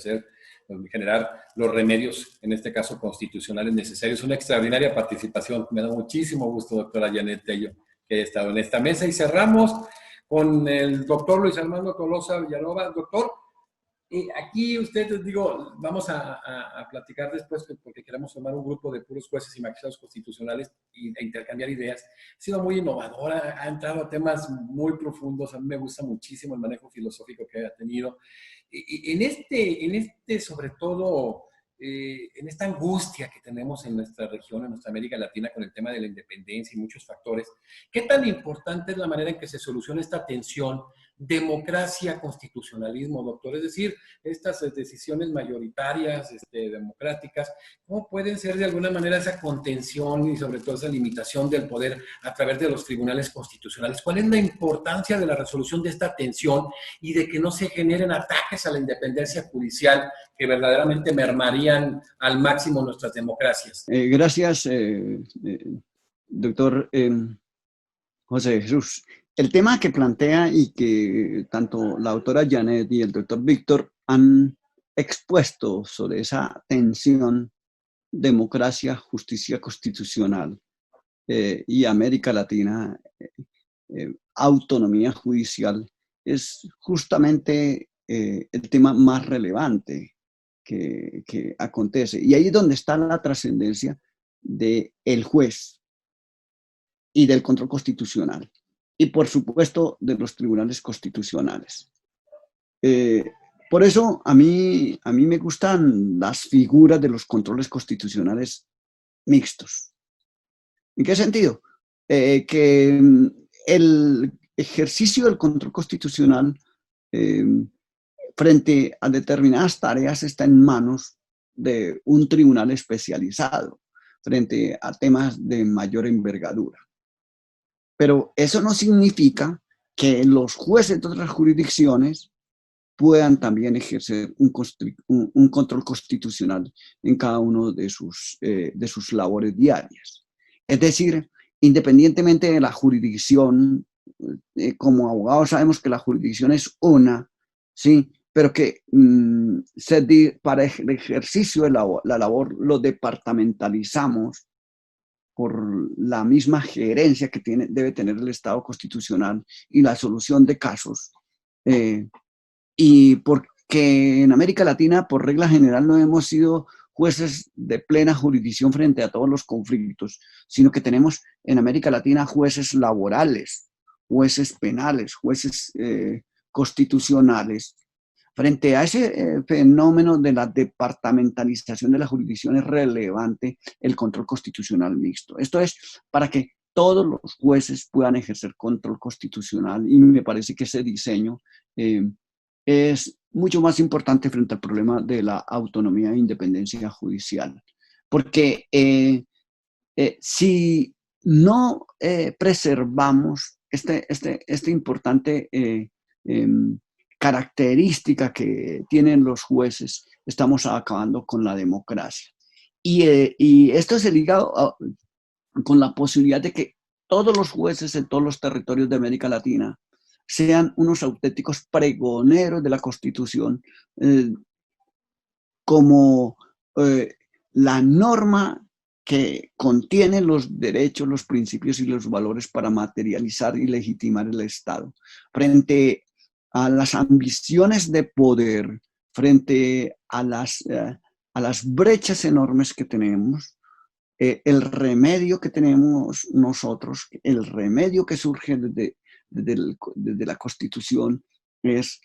generar los remedios, en este caso constitucionales necesarios. Una extraordinaria participación. Me da muchísimo gusto, doctora Janet Tello, que haya estado en esta mesa. Y cerramos con el doctor Luis Armando Tolosa Villalobos. Doctor, aquí ustedes, digo, vamos a platicar después porque queremos formar un grupo de puros jueces y magistrados constitucionales e intercambiar ideas. Ha sido muy innovadora, ha entrado a temas muy profundos. A mí me gusta muchísimo el manejo filosófico que ha tenido. Y sobre todo, en esta angustia que tenemos en nuestra región, en nuestra América Latina, con el tema de la independencia y muchos factores, ¿qué tan importante es la manera en que se soluciona esta tensión democracia, constitucionalismo, doctor? Es decir, estas decisiones mayoritarias, democráticas, ¿cómo pueden ser de alguna manera esa contención y sobre todo esa limitación del poder a través de los tribunales constitucionales? ¿Cuál es la importancia de la resolución de esta tensión y de que no se generen ataques a la independencia judicial que verdaderamente mermarían al máximo nuestras democracias? Gracias, doctor José Jesús. El tema que plantea y que tanto la autora Janet y el doctor Víctor han expuesto sobre esa tensión democracia, justicia constitucional y América Latina, autonomía judicial, es justamente el tema más relevante que acontece. Y ahí es donde está la trascendencia del juez y del control constitucional. Y por supuesto de los tribunales constitucionales. Por eso a mí me gustan las figuras de los controles constitucionales mixtos. ¿En qué sentido? Que el ejercicio del control constitucional frente a determinadas tareas está en manos de un tribunal especializado frente a temas de mayor envergadura. Pero eso no significa que los jueces de otras jurisdicciones puedan también ejercer un control constitucional en cada uno de sus labores diarias. Es decir, independientemente de la jurisdicción, como abogados sabemos que la jurisdicción es una, ¿sí? Pero que para el ejercicio de la labor lo departamentalizamos por la misma gerencia que debe tener el Estado constitucional y la solución de casos. Y porque en América Latina, por regla general, no hemos sido jueces de plena jurisdicción frente a todos los conflictos, sino que tenemos en América Latina jueces laborales, jueces penales, jueces constitucionales. Frente a ese fenómeno de la departamentalización de la jurisdicción es relevante el control constitucional mixto. Esto es para que todos los jueces puedan ejercer control constitucional y me parece que ese diseño es mucho más importante frente al problema de la autonomía e independencia judicial. Porque si no preservamos este importante característica que tienen los jueces, estamos acabando con la democracia. Y esto es ligado con la posibilidad de que todos los jueces en todos los territorios de América Latina sean unos auténticos pregoneros de la Constitución como la norma que contiene los derechos, los principios y los valores para materializar y legitimar el Estado. Frente a las ambiciones de poder, frente a las brechas enormes que tenemos, el remedio que tenemos nosotros, el remedio que surge desde la Constitución es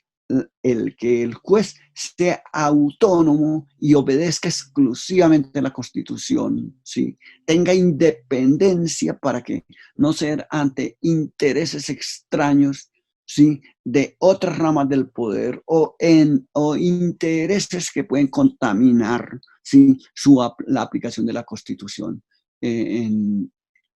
el que el juez sea autónomo y obedezca exclusivamente a la Constitución, ¿sí? Tenga independencia para que no ser ante intereses extraños, ¿sí? De otras ramas del poder o intereses que pueden contaminar, ¿sí? La aplicación de la Constitución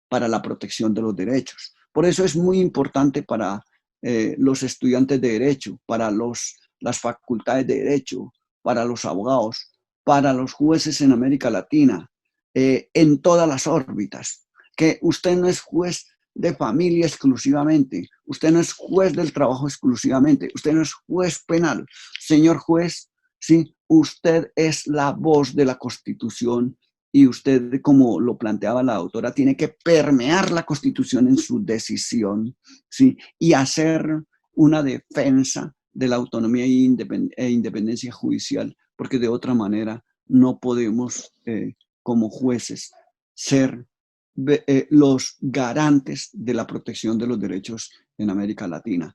para la protección de los derechos. Por eso es muy importante para los estudiantes de Derecho, para las facultades de Derecho, para los abogados, para los jueces en América Latina, en todas las órbitas, que usted no es juez de familia exclusivamente, usted no es juez del trabajo exclusivamente, usted no es juez penal. Señor juez, sí, usted es la voz de la Constitución y usted, como lo planteaba la autora, tiene que permear la Constitución en su decisión, sí, y hacer una defensa de la autonomía e independencia judicial, porque de otra manera no podemos, como jueces, ser los garantes de la protección de los derechos en América Latina.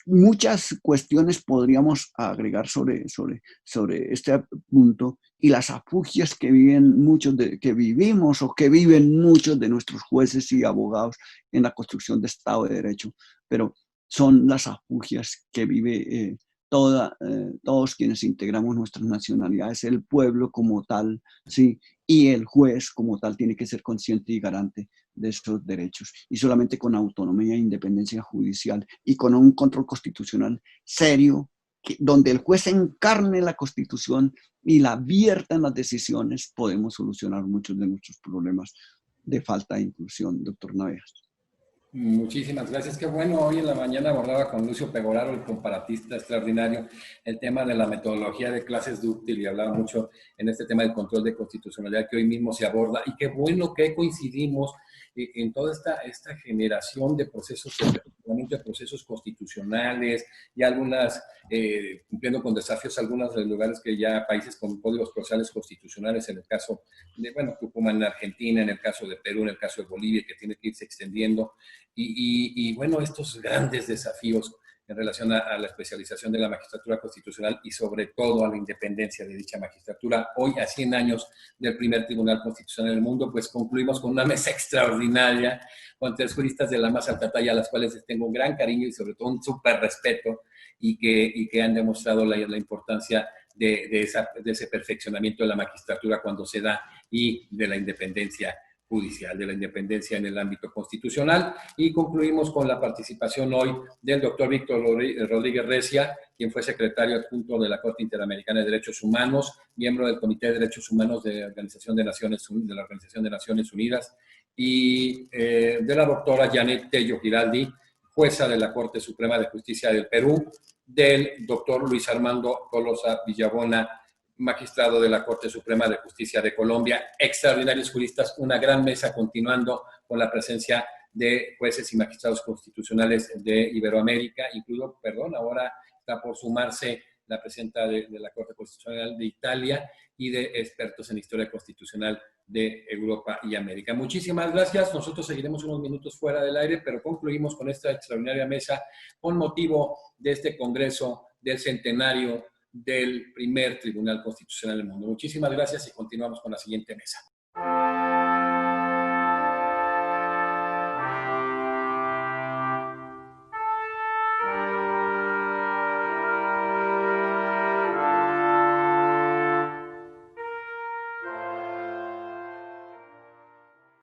Muchas cuestiones podríamos agregar sobre este punto y las afugias que vivimos o que viven muchos de nuestros jueces y abogados en la construcción de Estado de Derecho, pero son las afugias que vive todos quienes integramos nuestras nacionalidades, el pueblo como tal, ¿sí? Y el juez como tal tiene que ser consciente y garante de estos derechos. Y solamente con autonomía e independencia judicial y con un control constitucional serio, donde el juez encarne la Constitución y la vierta en las decisiones, podemos solucionar muchos de nuestros problemas de falta de inclusión, doctor Navejas. Muchísimas gracias. Qué bueno, hoy en la mañana abordaba con Lucio Pegoraro, el comparatista extraordinario, el tema de la metodología de clases dúctil y hablaba mucho en este tema del control de constitucionalidad que hoy mismo se aborda y qué bueno que coincidimos en toda esta generación de procesos, de procesos constitucionales y algunas, cumpliendo con desafíos, algunos de los lugares que ya países con códigos procesales constitucionales, en el caso de, bueno, Tucumán en Argentina, en el caso de Perú, en el caso de Bolivia, que tiene que irse extendiendo. Y bueno, estos grandes desafíos en relación a la especialización de la magistratura constitucional y sobre todo a la independencia de dicha magistratura. Hoy, a 100 años del primer tribunal constitucional del mundo, pues concluimos con una mesa extraordinaria con 3 juristas de la más alta talla, a las cuales les tengo un gran cariño y sobre todo un súper respeto y que han demostrado la importancia de ese perfeccionamiento de la magistratura cuando se da y de la independencia judicial, de la independencia en el ámbito constitucional. Y concluimos con la participación hoy del doctor Víctor Rodríguez Recia, quien fue secretario adjunto de la Corte Interamericana de Derechos Humanos, miembro del Comité de Derechos Humanos de la Organización de Naciones Unidas, y de la doctora Janet Tello Giraldi, jueza de la Corte Suprema de Justicia del Perú, del doctor Luis Armando Tolosa Villabona, magistrado de la Corte Suprema de Justicia de Colombia, extraordinarios juristas, una gran mesa continuando con la presencia de jueces y magistrados constitucionales de Iberoamérica, incluido, ahora está por sumarse la presidenta de la Corte Constitucional de Italia y de expertos en historia constitucional de Europa y América. Muchísimas gracias. Nosotros seguiremos unos minutos fuera del aire, pero concluimos con esta extraordinaria mesa con motivo de este Congreso del Centenario del primer Tribunal Constitucional del mundo. Muchísimas gracias y continuamos con la siguiente mesa.